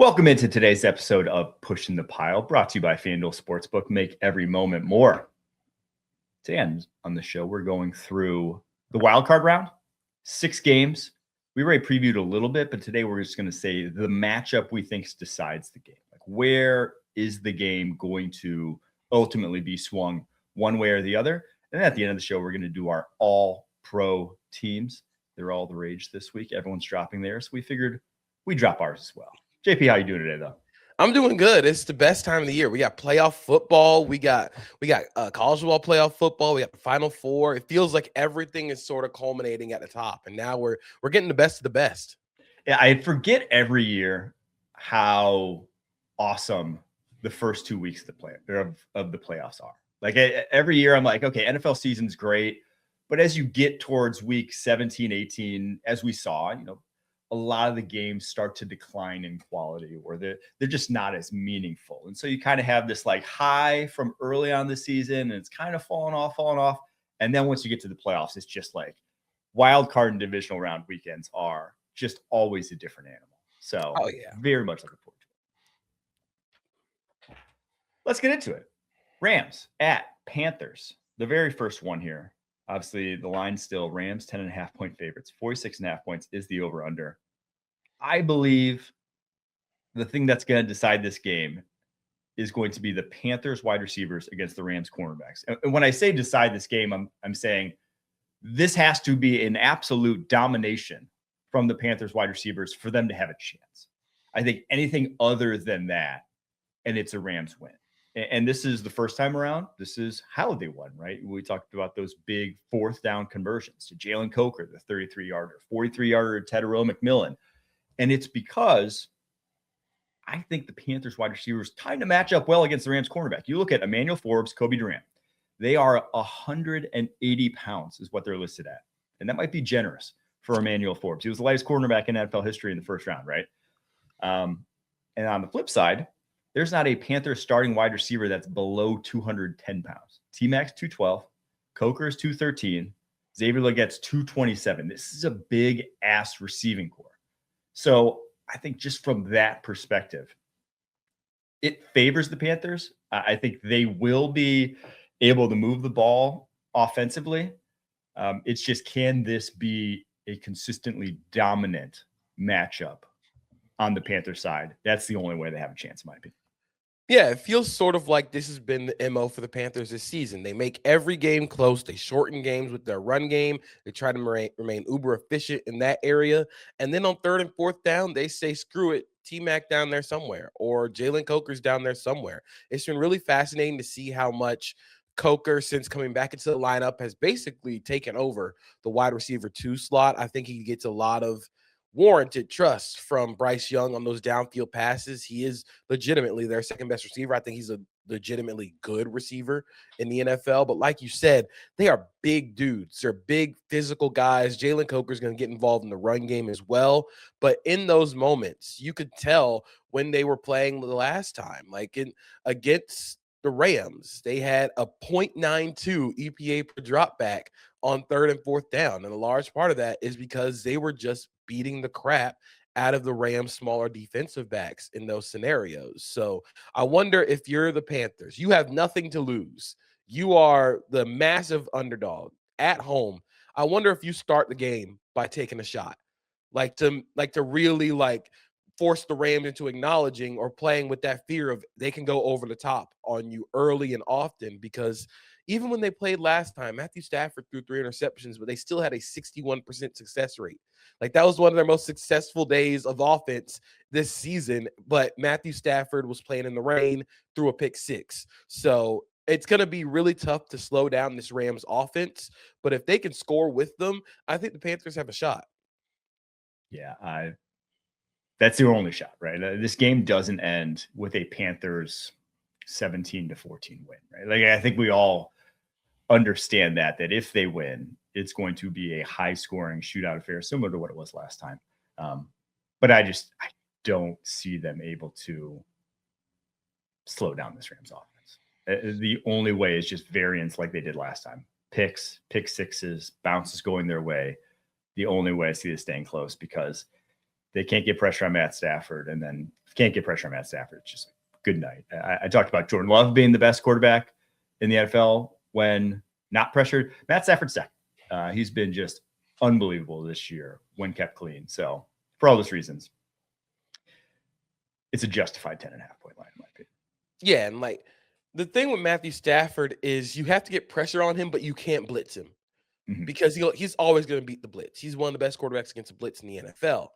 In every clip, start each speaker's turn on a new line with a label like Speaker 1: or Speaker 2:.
Speaker 1: Welcome into today's episode of Pushing the Pile, brought to you by FanDuel Sportsbook. Make every moment more. Today on the show, we're going through the wild card round, 6 games. We already previewed a little bit, but today we're just going to say the matchup we think decides the game. Like, where is the game going to ultimately be swung one way or the other? And at the end of the show, we're going to do our all-pro teams. They're all the rage this week. Everyone's dropping theirs. So we figured we'd drop ours as well. JP, how you doing today, though?
Speaker 2: I'm doing good. It's the best time of the year. We got playoff football. We got college football playoff football. We got the Final Four. It feels like everything is sort of culminating at the top, and now we're getting the best of the best.
Speaker 1: Yeah, I forget every year how awesome the first 2 weeks of the playoffs are. Like every year, I'm like, okay, NFL season's great, but as you get towards week 17, 18, as we saw, a lot of the games start to decline in quality, or they're just not as meaningful. And so you kind of have this like high from early on the season, and it's kind of falling off. And then once you get to the playoffs, it's just like wild card and divisional round weekends are just always a different animal. So very much looking forward to it. Let's get into it. Rams at Panthers, the very first one here. Obviously, the line's still Rams 10.5-point favorites. 46.5 points is the over-under. I believe the thing that's going to decide this game is going to be the Panthers wide receivers against the Rams cornerbacks. And when I say decide this game, I'm saying this has to be an absolute domination from the Panthers wide receivers for them to have a chance. I think anything other than that, and it's a Rams win. And this is the first time around. This is how they won, right? We talked about those big 4th down conversions to Jalen Coker, the 33-yarder, 43-yarder to Tedderell McMillan. And it's because I think the Panthers wide receivers kind of match up well against the Rams cornerback. You look at Emmanuel Forbes, Kobe Durant. They are 180 pounds is what they're listed at. And that might be generous for Emmanuel Forbes. He was the lightest cornerback in NFL history in the first round, right? And on the flip side, there's not a Panthers starting wide receiver that's below 210 pounds. T-Max 212, Coker's 213, Xavier Leggett's 227. This is a big ass receiving core. So I think just from that perspective, it favors the Panthers. I think they will be able to move the ball offensively. It's just, can this be a consistently dominant matchup on the Panthers side? That's the only way they have a chance, in my opinion.
Speaker 2: Yeah, it feels sort of like this has been the MO for the Panthers this season. They make every game close. They shorten games with their run game. They try to remain uber efficient in that area. And then on 3rd and 4th down, they say, screw it, T-Mac down there somewhere, or Jalen Coker's down there somewhere. It's been really fascinating to see how much Coker, since coming back into the lineup, has basically taken over the wide receiver 2 slot. I think he gets a lot of warranted trust from Bryce Young on those downfield passes. He is legitimately their second best receiver. I think he's a legitimately good receiver in the NFL. But like you said, they are big dudes. They're big physical guys. Jalen Coker is going to get involved in the run game as well. But in those moments, you could tell when they were playing the last time, like against the Rams, they had a 0.92 EPA per drop back on 3rd and 4th down. And a large part of that is because they were just beating the crap out of the Rams' smaller defensive backs in those scenarios. So I wonder, if you're the Panthers, you have nothing to lose. You are the massive underdog at home. I wonder if you start the game by taking a shot, like to really force the Rams into acknowledging or playing with that fear of they can go over the top on you early and often. Because even when they played last time, Matthew Stafford threw 3 interceptions, but they still had a 61% success rate. Like, that was one of their most successful days of offense this season, but Matthew Stafford was playing in the rain, threw a pick 6. So it's going to be really tough to slow down this Rams offense, but if they can score with them, I think the Panthers have a shot.
Speaker 1: Yeah, that's their only shot, right? This game doesn't end with a Panthers 17-14 win, right? Like, I think we all understand that if they win, it's going to be a high-scoring shootout affair, similar to what it was last time. But I don't see them able to slow down this Rams offense. The only way is just variance like they did last time. Picks, pick sixes, bounces going their way. The only way I see this staying close, because they can't get pressure on Matt Stafford, and then can't get pressure on Matt Stafford. It's just good night. I talked about Jordan Love being the best quarterback in the NFL when not pressured. Matt Stafford second. He's been just unbelievable this year when kept clean. So for all those reasons, it's a justified 10.5-point line in my opinion.
Speaker 2: Yeah, and like the thing with Matthew Stafford is you have to get pressure on him, but you can't blitz him because he's always going to beat the blitz. He's one of the best quarterbacks against the blitz in the NFL.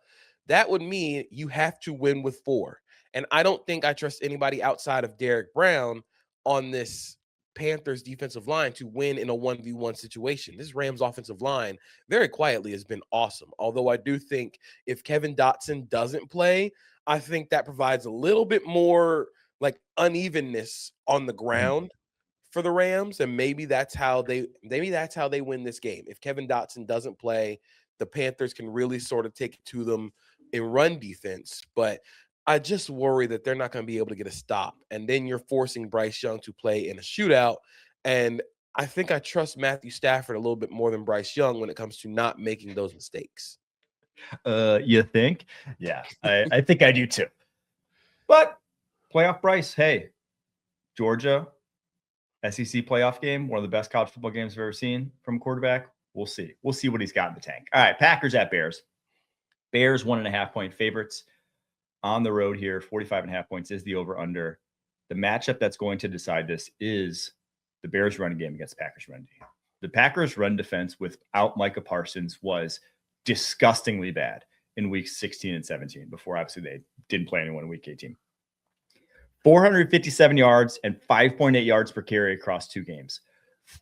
Speaker 2: That would mean you have to win with 4. And I don't think I trust anybody outside of Derek Brown on this Panthers defensive line to win in a 1v1 situation. This Rams offensive line very quietly has been awesome. Although I do think if Kevin Dotson doesn't play, I think that provides a little bit more like unevenness on the ground for the Rams, and maybe that's how they win this game. If Kevin Dotson doesn't play, the Panthers can really sort of take it to them in run defense, but I just worry that they're not going to be able to get a stop, and then you're forcing Bryce Young to play in a shootout, and I think I trust Matthew Stafford a little bit more than Bryce Young when it comes to not making those mistakes.
Speaker 1: You think? Yeah, I think I do too. But playoff Bryce, hey, Georgia, SEC playoff game, one of the best college football games I've ever seen from a quarterback. We'll see. We'll see what he's got in the tank. All right, Packers at Bears. Bears 1.5-point favorites on the road here. 45.5 points is the over-under. The matchup that's going to decide this is the Bears run game against Packers run game. The Packers run defense without Micah Parsons was disgustingly bad in weeks 16 and 17 before obviously they didn't play anyone in week 18. 457 yards and 5.8 yards per carry across 2 games.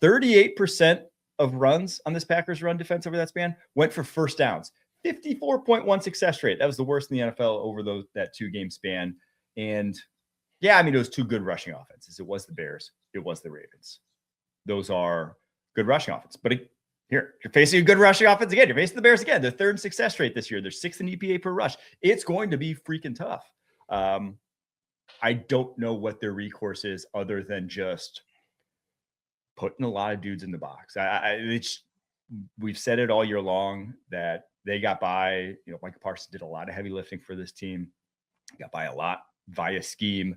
Speaker 1: 38% of runs on this Packers run defense over that span went for first downs. 54.1 success rate. That was the worst in the NFL over that 2-game span. And yeah, I mean, it was 2 good rushing offenses. It was the Bears. It was the Ravens. Those are good rushing offense. But here, you're facing a good rushing offense again. You're facing the Bears again. They're 3rd in success rate this year. They're 6th in EPA per rush. It's going to be freaking tough. I don't know what their recourse is other than just putting a lot of dudes in the box. We've said it all year long that they got by. Micah Parsons did a lot of heavy lifting for this team. Got by a lot via scheme.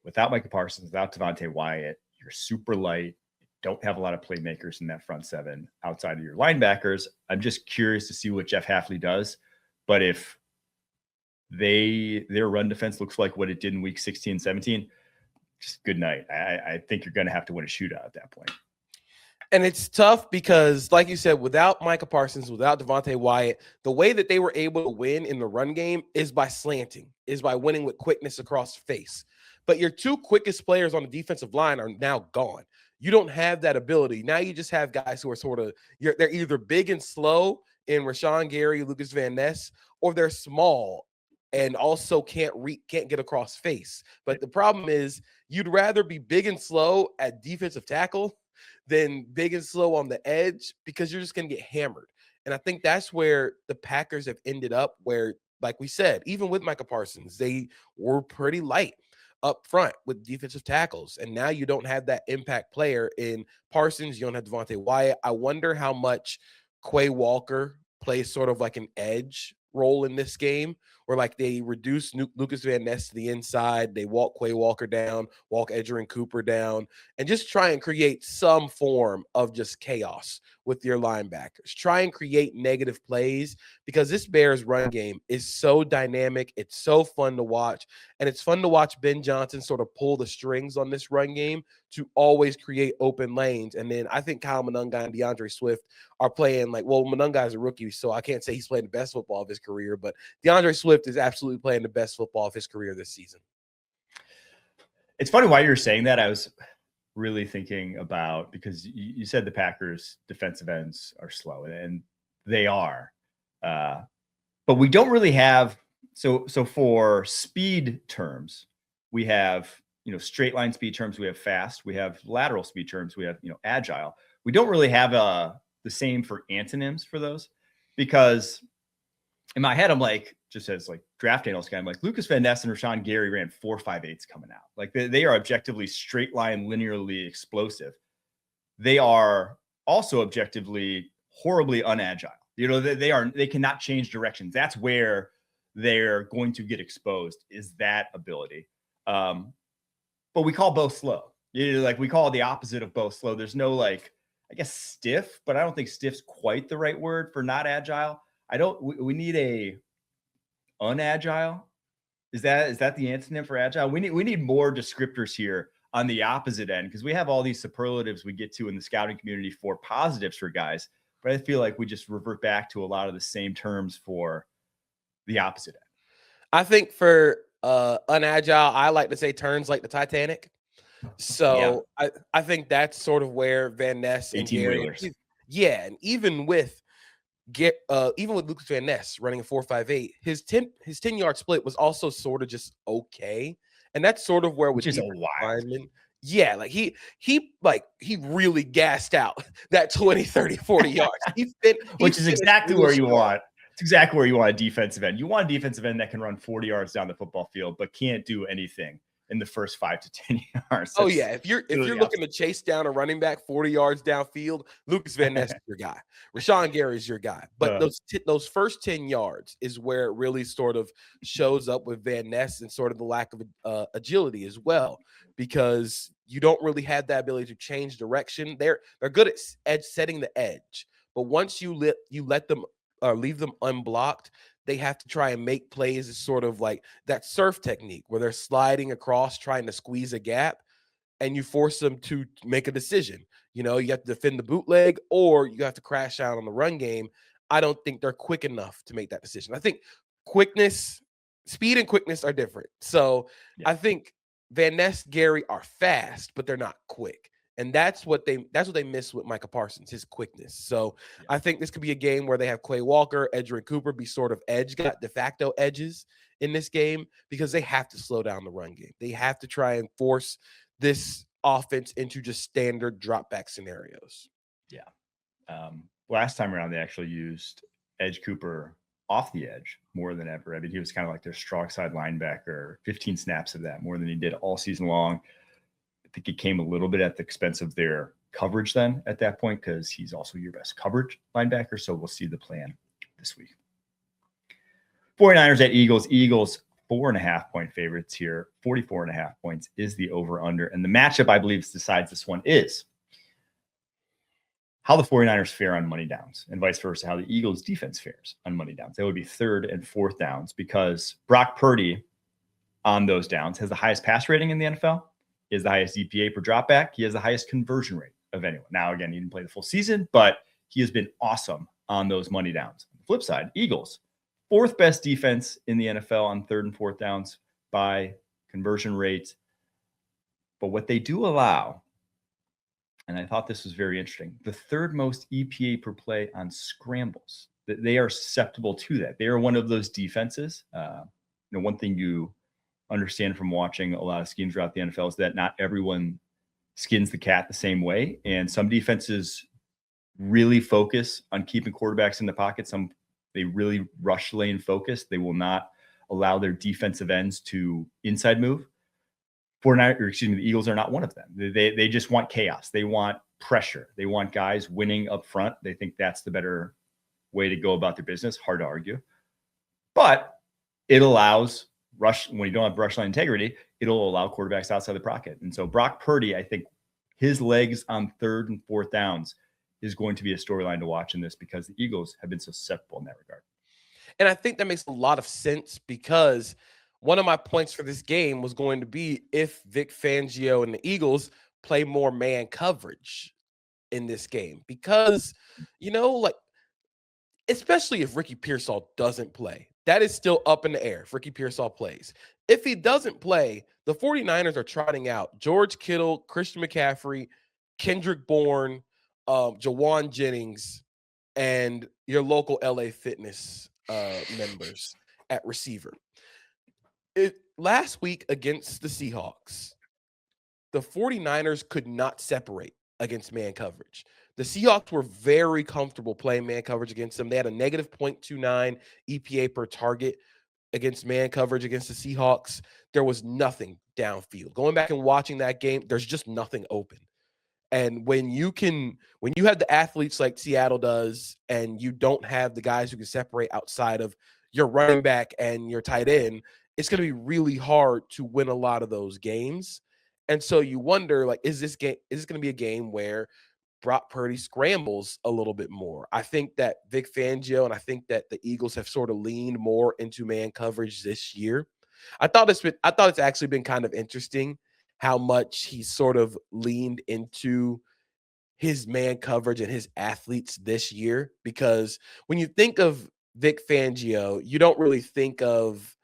Speaker 1: Without Micah Parsons, without Devontae Wyatt, you're super light. You don't have a lot of playmakers in that front 7 outside of your linebackers. I'm just curious to see what Jeff Hafley does. But if their run defense looks like what it did in week 16, 17, just good night. I think you're going to have to win a shootout at that point.
Speaker 2: And it's tough because, like you said, without Micah Parsons, without Devontae Wyatt, the way that they were able to win in the run game is by slanting, is by winning with quickness across the face. But your 2 quickest players on the defensive line are now gone. You don't have that ability. Now you just have guys who are they're either big and slow in Rashawn Gary, Lucas Van Ness, or they're small and also can't get across face. But the problem is you'd rather be big and slow at defensive tackle than big and slow on the edge because you're just going to get hammered. And I think that's where the Packers have ended up where, like we said, even with Micah Parsons, they were pretty light up front with defensive tackles. And now you don't have that impact player in Parsons. You don't have Devontae Wyatt. I wonder how much Quay Walker plays sort of like an edge role in this game, where like they reduce Lucas Van Ness to the inside, they walk Quay Walker down, walk Edgerrin Cooper down, and just try and create some form of just chaos with your linebackers. Try and create negative plays because this Bears run game is so dynamic. It's so fun to watch, and it's fun to watch Ben Johnson sort of pull the strings on this run game to always create open lanes. And then I think Kyle Monunga and DeAndre Swift are playing Monunga is a rookie, so I can't say he's playing the best football of his career, but DeAndre Swift is absolutely playing the best football of his career this season.
Speaker 1: It's funny why you're saying that. I was really thinking about, because you said the Packers defensive ends are slow, and they are. But we don't really have, so for speed terms, we have, straight line speed terms, we have fast, we have lateral speed terms, we have, agile. We don't really have the same for antonyms for those, because in my head, I'm like, just as like draft analyst guy, I'm like, Lucas Van Ness and Rashawn Gary ran 4.58s coming out. Like they are objectively straight line, linearly explosive. They are also objectively horribly unagile. They cannot change directions. That's where they're going to get exposed is that ability. But we call both slow. Like we call the opposite of both slow. There's no like, I guess stiff, but I don't think stiff's quite the right word for not agile. We need a unagile. Is that the antonym for agile? We need more descriptors here on the opposite end, because we have all these superlatives we get to in the scouting community for positives for guys, but I feel like we just revert back to a lot of the same terms for the opposite end.
Speaker 2: I think for unagile, I like to say turns like the Titanic. So I think that's sort of where Van Ness and Gary, and even with Lucas Van Ness running a 4.58, his 10-yard split was also sort of just okay, and that's sort of where
Speaker 1: which is a wild.
Speaker 2: Yeah, like he really gassed out that 20, 30, 40 yards.
Speaker 1: Which is exactly where you want. It's exactly where you want a defensive end. You want a defensive end that can run 40 yards down the football field, but can't do anything in the first 5 to 10 yards.
Speaker 2: Oh yeah, if you're looking to chase down a running back 40 yards downfield, Lucas Van Ness is your guy. Rashawn Gary is your guy. But those first 10 yards is where it really sort of shows up with Van Ness, and sort of the lack of agility as well, because you don't really have that ability to change direction. They're good at setting the edge, but once you let them leave them unblocked, they have to try and make plays as sort of like that surf technique where they're sliding across, trying to squeeze a gap, and you force them to make a decision. You have to defend the bootleg, or you have to crash out on the run game. I don't think they're quick enough to make that decision. I think speed and quickness are different. So I think Van Ness, Gary are fast, but they're not quick. And that's what they miss with Micah Parsons, his quickness. So I think this could be a game where they have Quay Walker, Edgerrin Cooper be sort of de facto edges in this game, because they have to slow down the run game. They have to try and force this offense into just standard drop back scenarios.
Speaker 1: Yeah. Last time around, they actually used Edge Cooper off the edge more than ever. I mean, he was kind of like their strong side linebacker, 15 snaps of that, more than he did all season long. I think it came a little bit at the expense of their coverage then at that point, because he's also your best coverage linebacker. So we'll see the plan this week. 49ers at Eagles. Eagles 4.5-point favorites here. 44.5 points is the over-under. And the matchup, I believe, decides this one is how the 49ers fare on money downs, and vice versa, how the Eagles defense fares on money downs. That would be 3rd and 4th downs, because Brock Purdy on those downs has the highest pass rating in the NFL. He has the highest EPA per dropback. He has the highest conversion rate of anyone. Now, again, he didn't play the full season, but he has been awesome on those money downs. On the flip side, Eagles, 4th best defense in the NFL on 3rd and 4th downs by conversion rate. But what they do allow, and I thought this was very interesting, the 3rd most EPA per play on scrambles. They are susceptible to that. They are one of those defenses. One thing you understand from watching a lot of schemes throughout the NFL is that not everyone skins the cat the same way. And some defenses really focus on keeping quarterbacks in the pocket. They really rush lane focus. They will not allow their defensive ends to inside move. The Eagles are not one of them. They just want chaos. They want pressure. They want guys winning up front. They think that's the better way to go about their business. Hard to argue. But it allows when you don't have rush line integrity, it'll allow quarterbacks outside the pocket. And so Brock Purdy, I think his legs on 3rd and 4th downs is going to be a storyline to watch in this, because the Eagles have been so susceptible in that regard.
Speaker 2: And I think that makes a lot of sense, because one of my points for this game was going to be if Vic Fangio and the Eagles play more man coverage in this game, because, especially if Ricky Pearsall doesn't play. That is still up in the air if Ricky Pearsall plays. If he doesn't play, the 49ers are trotting out George Kittle, Christian McCaffrey, Kendrick Bourne, Jawan Jennings, and your local LA Fitness members at receiver. Last week against the Seahawks, the 49ers could not separate against man coverage. The Seahawks were very comfortable playing man coverage against them. They had a negative 0.29 EPA per target against man coverage against the Seahawks. There was nothing downfield. Going back and watching that game, there's just nothing open. And when you have the athletes like Seattle does, and you don't have the guys who can separate outside of your running back and your tight end, it's going to be really hard to win a lot of those games. And so you wonder, like, is this going to be a game where Brock Purdy scrambles a little bit more? I think that Vic Fangio and I think that the Eagles have sort of leaned more into man coverage this year. I thought it's actually been kind of interesting how much he's sort of leaned into his man coverage and his athletes this year, because when you think of Vic Fangio, you don't really think of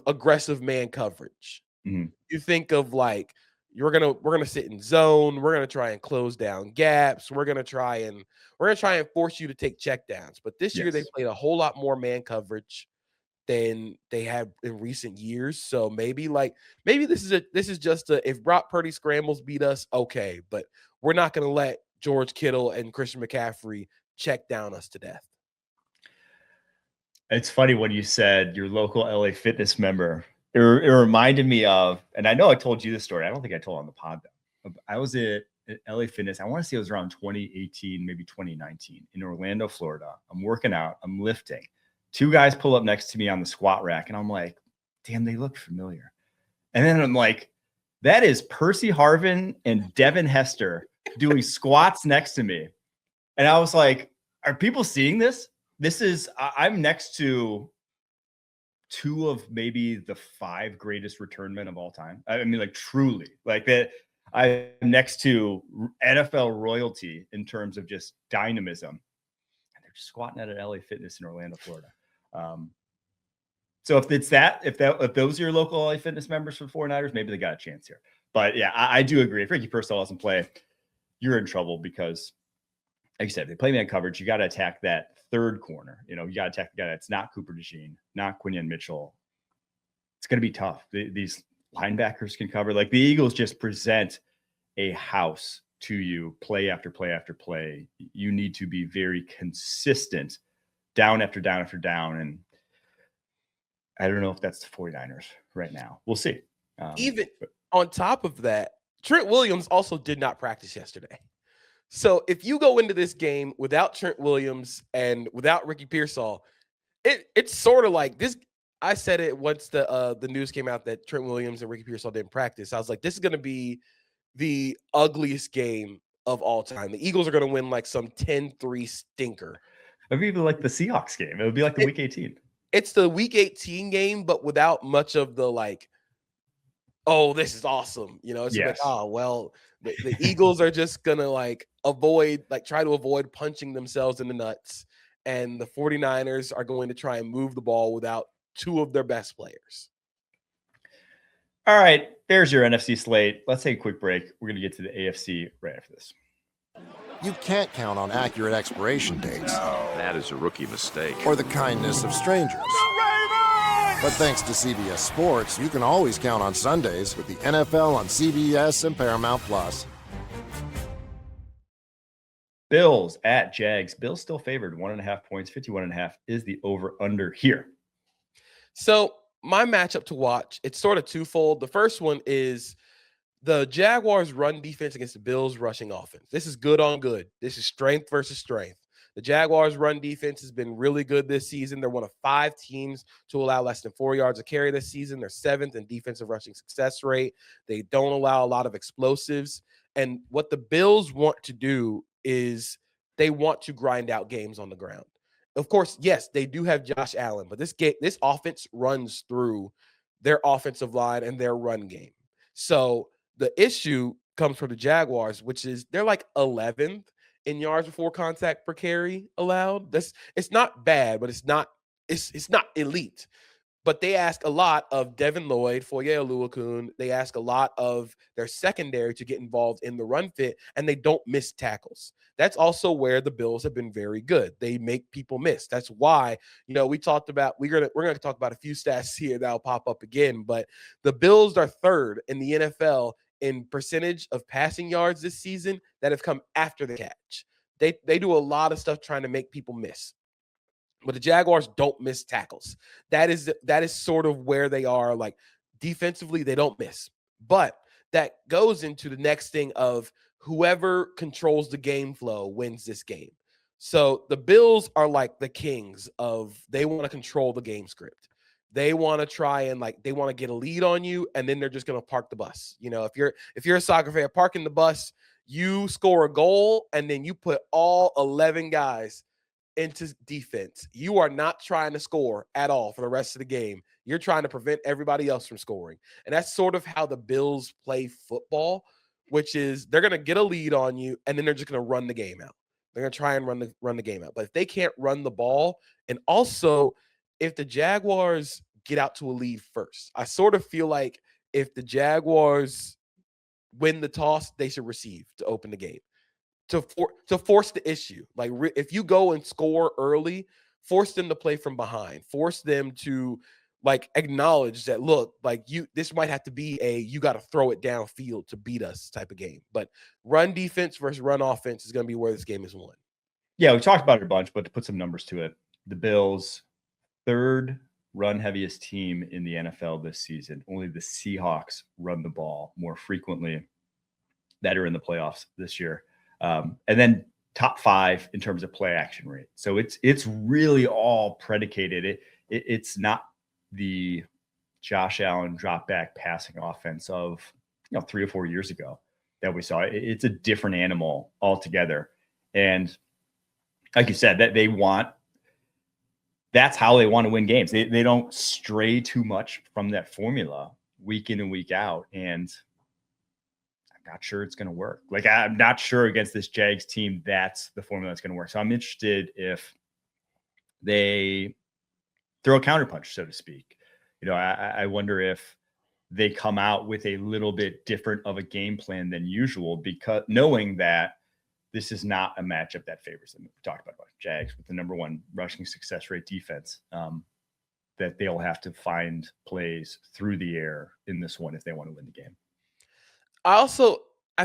Speaker 2: aggressive man coverage.
Speaker 1: Mm-hmm.
Speaker 2: You think of like, we're gonna sit in zone, we're gonna try and close down gaps, we're gonna try and force you to take checkdowns. But this year they played a whole lot more man coverage than they have in recent years. So maybe this is just if Brock Purdy scrambles beat us, okay, but we're not gonna let George Kittle and Christian McCaffrey check down us to death.
Speaker 1: It's funny when you said your local LA Fitness member. It reminded me of, and I know I told you this story. I don't think I told it on the pod though. I was at LA Fitness. I want to say it was around 2018, maybe 2019 in Orlando, Florida. I'm working out. I'm lifting. Two guys pull up next to me on the squat rack, and I'm like, damn, they look familiar. And then I'm like, that is Percy Harvin and Devin Hester doing squats next to me. And I was like, are people seeing this? I'm next to two of maybe the 5 greatest return men of all time. I mean, like, truly, like that. I'm next to NFL royalty in terms of just dynamism. And they're just squatting at an LA Fitness in Orlando, Florida. So if those are your local LA Fitness members for 49ers, maybe they got a chance here. But yeah, I do agree. If Ricky Pearsall doesn't play, you're in trouble because, like you said, if they play man coverage, you got to attack that third corner. You got to attack the guy that's not Cooper DeJean, not Quinion Mitchell. It's going to be tough. These linebackers can cover. Like, the Eagles just present a house to you play after play after play. You need to be very consistent down after down after down. And I don't know if that's the 49ers right now. We'll see.
Speaker 2: Even on top of that, Trent Williams also did not practice yesterday. So if you go into this game without Trent Williams and without Ricky Pearsall, it's sort of like this. I said it once the news came out that Trent Williams and Ricky Pearsall didn't practice. I was like, this is going to be the ugliest game of all time. The Eagles are going to win like some 10-3 stinker.
Speaker 1: It'd be like the Seahawks game. It would be like the Week 18.
Speaker 2: It's the Week 18 game, but without much of the like, oh, this is awesome. It's like, oh, well, the Eagles are just going to try to avoid punching themselves in the nuts. And the 49ers are going to try and move the ball without 2 of their best players.
Speaker 1: All right, there's your NFC slate. Let's take a quick break. We're going to get to the AFC right after this.
Speaker 3: You can't count on accurate expiration dates.
Speaker 4: No, that is a rookie mistake.
Speaker 3: Or the kindness of strangers. But thanks to CBS Sports, you can always count on Sundays with the NFL on CBS and Paramount Plus.
Speaker 1: Bills at Jags. Bills still favored 1.5 points. 51.5 is the over-under here.
Speaker 2: So my matchup to watch, it's sort of twofold. The first one is the Jaguars' run defense against the Bills' rushing offense. This is good on good. This is strength versus strength. The Jaguars' run defense has been really good this season. They're one of 5 teams to allow less than 4 yards a carry this season. They're 7th in defensive rushing success rate. They don't allow a lot of explosives. And what the Bills want to do is they want to grind out games on the ground. Of course, yes, they do have Josh Allen, but this offense runs through their offensive line and their run game. So the issue comes from the Jaguars, which is they're like 11th in yards before contact per carry allowed. It's not bad, but it's not elite. But they ask a lot of Devin Lloyd, Foye Oluokun. They ask a lot of their secondary to get involved in the run fit, and they don't miss tackles. That's also where the Bills have been very good. They make people miss. That's why, we talked about, we're gonna talk about a few stats here that'll pop up again, but the Bills are 3rd in the NFL in percentage of passing yards this season that have come after the catch. They do a lot of stuff trying to make people miss. But the Jaguars don't miss tackles. That is sort of where they are. Like, defensively, they don't miss. But that goes into the next thing of whoever controls the game flow wins this game. So the Bills are like the kings of, they want to control the game script. They want to try and they want to get a lead on you, and then they're just going to park the bus. If you're a soccer fan, parking the bus, you score a goal, and then you put all 11 guys into defense. You are not trying to score at all for the rest of the game. You're trying to prevent everybody else from scoring. And that's sort of how the Bills play football, which is they're going to get a lead on you, and then they're just going to run the game out. They're going to try and run the game out. But if they can't run the ball, and also if the Jaguars get out to a lead first, I sort of feel like if the Jaguars win the toss, they should receive to open the game, to force the issue. If you go and score early, force them to play from behind, force them to acknowledge that, look, this might have to be you got to throw it downfield to beat us type of game. But run defense versus run offense is going to be where this game is won.
Speaker 1: Yeah, we talked about it a bunch, but to put some numbers to it, the Bills, third run heaviest team in the NFL this season. Only the Seahawks run the ball more frequently that are in the playoffs this year. And then top 5 in terms of play action rate. So it's really all predicated. It's not the Josh Allen drop back passing offense of 3 or 4 years ago that we saw. It's a different animal altogether. And like you said, that's how they want to win games. They don't stray too much from that formula week in and week out. And I'm not sure it's going to work. I'm not sure against this Jags team that's the formula that's going to work. So I'm interested if they throw a counterpunch, so to speak. I wonder if they come out with a little bit different of a game plan than usual, because knowing that this is not a matchup that favors them. We talked about Jags with the number 1 rushing success rate defense, that they'll have to find plays through the air in this one if they want to win the game.
Speaker 2: I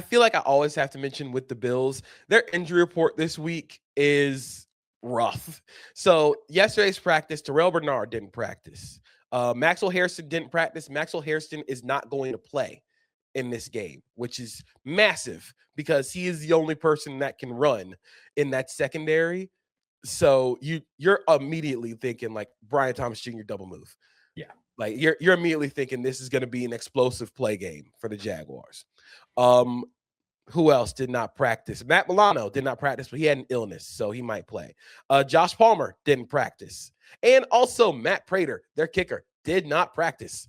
Speaker 2: feel like I always have to mention with the Bills, their injury report this week is rough. So yesterday's practice, Terrell Bernard didn't practice. Maxwell Harrison didn't practice. Maxwell Harrison is not going to play in this game, which is massive because he is the only person that can run in that secondary. So you're immediately thinking Brian Thomas Jr. double move.
Speaker 1: Yeah.
Speaker 2: You're immediately thinking this is going to be an explosive play game for the Jaguars. Who else did not practice? Matt Milano did not practice, but he had an illness, so he might play. Josh Palmer didn't practice. And also Matt Prater, their kicker, did not practice.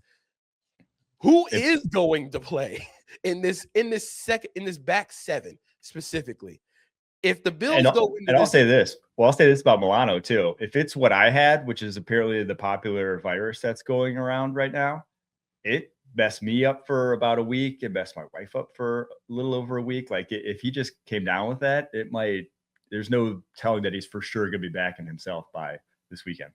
Speaker 2: Who is going to play in this back 7 specifically? If the Bills go into
Speaker 1: I'll say this about Milano too. If it's what I had, which is apparently the popular virus that's going around right now, it messed me up for about a week. It messed my wife up for a little over a week. If he just came down with that, there's no telling that he's for sure going to be back in himself by this weekend.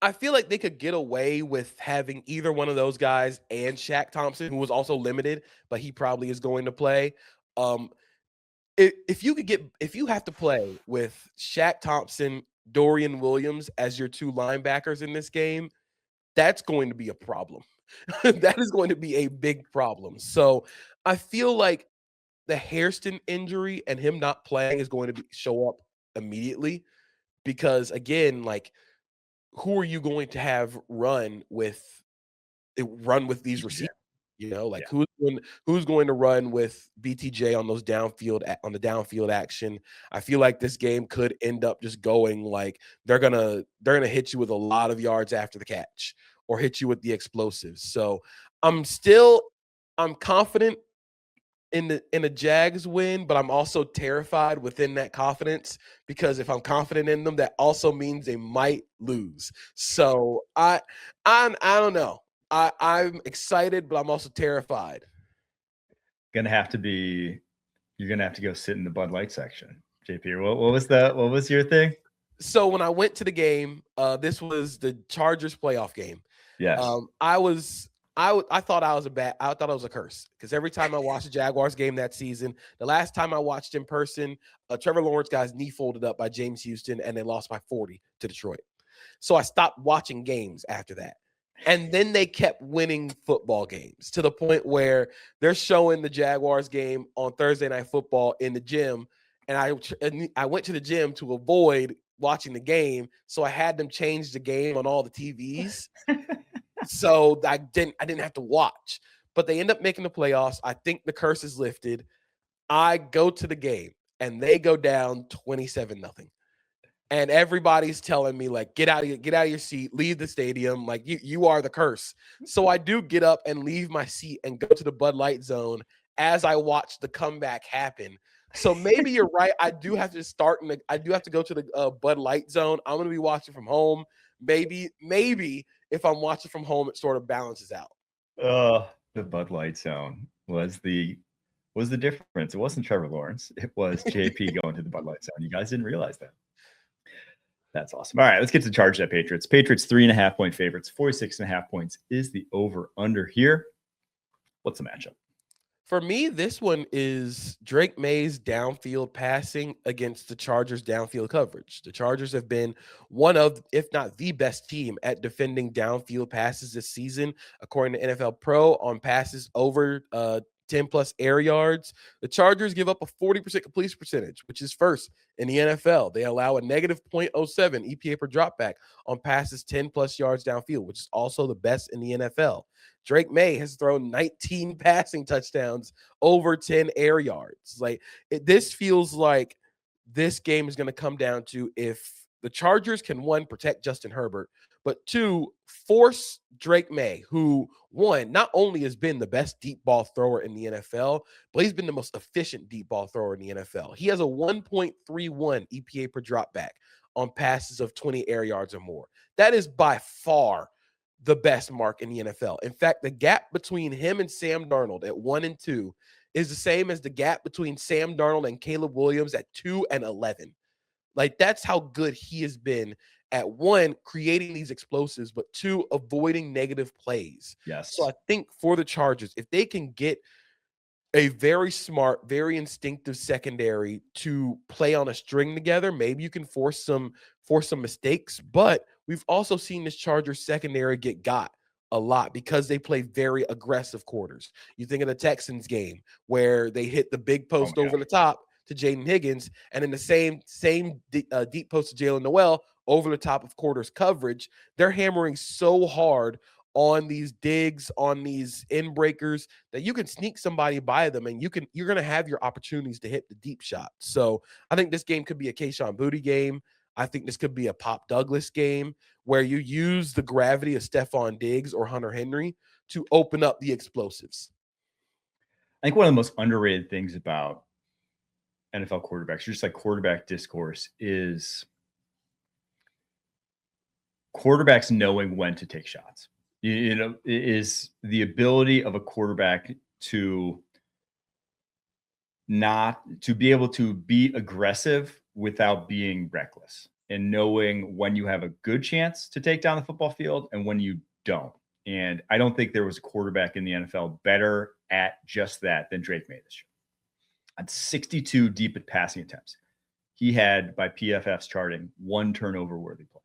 Speaker 2: I feel like they could get away with having either one of those guys and Shaq Thompson, who was also limited, but he probably is going to play. If you have to play with Shaq Thompson, Dorian Williams as your 2 linebackers in this game, that's going to be a problem. That is going to be a big problem. So I feel like the Hairston injury and him not playing is going to show up immediately because, again, who are you going to have run with these receivers? Who's going to run with BTJ on those downfield action? I feel like this game could end up just going they're gonna hit you with a lot of yards after the catch or hit you with the explosives. So I'm confident in a Jags win, but I'm also terrified within that confidence because if I'm confident in them, that also means they might lose. So I don't know. I'm excited, but I'm also terrified.
Speaker 1: You're gonna have to go sit in the Bud Light section. JP, what was your thing?
Speaker 2: So when I went to the game, this was the Chargers playoff game.
Speaker 1: Yes.
Speaker 2: I thought I was a curse because every time I watched a Jaguars game that season, the last time I watched in person, Trevor Lawrence got his knee folded up by James Houston and they lost by 40 to Detroit. So I stopped watching games after that. And then they kept winning football games to the point where they're showing the Jaguars game on Thursday Night Football in the gym. and I went to the gym to avoid watching the game, so I had them change the game on all the TVs. So I didn't have to watch. But they end up making the playoffs. I think the curse is lifted. I go to the game and they go down 27-0. And everybody's telling me, like, get out of your seat, leave the stadium, like you are the curse. So I do get up and leave my seat and go to the Bud Light zone as I watch the comeback happen. So maybe you're right. I do have to go to the Bud Light zone. I'm going to be watching from home. Maybe if I'm watching from home, it sort of balances out.
Speaker 1: The Bud Light zone was the difference. It wasn't Trevor Lawrence. It was JP going to the Bud Light zone. You guys didn't realize that. That's awesome. All right, let's get to the Chargers at Patriots. Patriots 3.5-point favorites. 46.5 points is the over-under here. What's the matchup?
Speaker 2: For me, this one is Drake May's downfield passing against the Chargers' downfield coverage. The Chargers have been one of, if not the best team at defending downfield passes this season, according to NFL Pro, on passes over 10-plus air yards. The Chargers give up a 40% completion percentage, which is first in the NFL. They allow a negative 0.07 EPA per dropback on passes 10-plus yards downfield, which is also the best in the NFL. Drake May has thrown 19 passing touchdowns over 10 air yards. This feels like this game is going to come down to if the Chargers can, one, protect Justin Herbert, but two, force Drake May, who, one, not only has been the best deep ball thrower in the NFL, but he's been the most efficient deep ball thrower in the NFL. He has a 1.31 EPA per dropback on passes of 20 air yards or more. That is by far the best mark in the NFL. In fact, the gap between him and Sam Darnold at 1 and 2 is the same as the gap between Sam Darnold and Caleb Williams at 2 and 11. Like, that's how good he has been at, one, creating these explosives, but two, avoiding negative plays.
Speaker 1: Yes.
Speaker 2: So I think for the Chargers, if they can get a very smart, very instinctive secondary to play on a string together, maybe you can force some mistakes. But we've also seen this Chargers secondary get got a lot because they play very aggressive quarters. You think of the Texans game where they hit the big post over the top to Jaden Higgins, and in the same deep post to Jalen Noel over the top of quarters coverage. They're hammering so hard on these digs, on these in breakers, that you can sneak somebody by them, and you're going to have your opportunities to hit the deep shot. So I think this game could be a Kayshon Boutte game. I think this could be a Pop Douglas game where you use the gravity of Stephon Diggs or Hunter Henry to open up the explosives.
Speaker 1: I think one of the most underrated things about NFL quarterbacks, just like quarterback discourse, is quarterbacks knowing when to take shots. You know, is the ability of a quarterback to be able to be aggressive without being reckless, and knowing when you have a good chance to take down the football field and when you don't. And I don't think there was a quarterback in the NFL better at just that than Drake May this year. At 62 deep passing attempts, he had, by PFF's charting, one turnover-worthy play.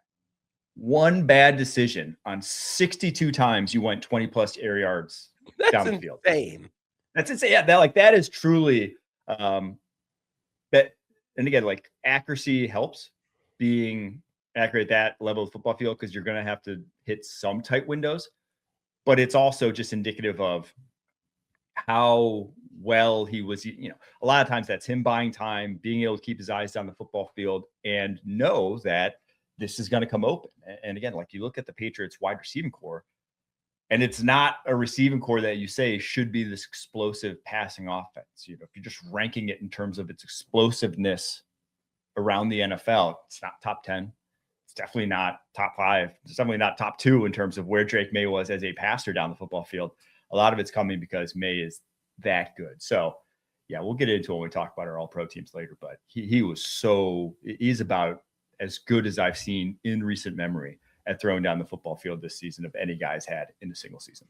Speaker 1: One bad decision on 62 times you went 20-plus air yards down the field. That's insane. Yeah, that is truly that. And again, like, accuracy helps, being accurate at that level of football field, because you're going to have to hit some tight windows. But it's also just indicative of how well he was. You know, a lot of times that's him buying time, being able to keep his eyes down the football field and know that this is going to come open. And again, like, you look at the Patriots wide receiving core, and it's not a receiving core that you say should be this explosive passing offense. You know, if you're just ranking it in terms of its explosiveness around the NFL, it's not top 10. It's definitely not top 5. It's definitely not top 2 in terms of where Drake May was as a passer down the football field. A lot of it's coming because May is that good. So yeah, we'll get into it when we talk about our all-pro teams later, but he's about as good as I've seen in recent memory at throwing down the football field this season of any guys had in a single season.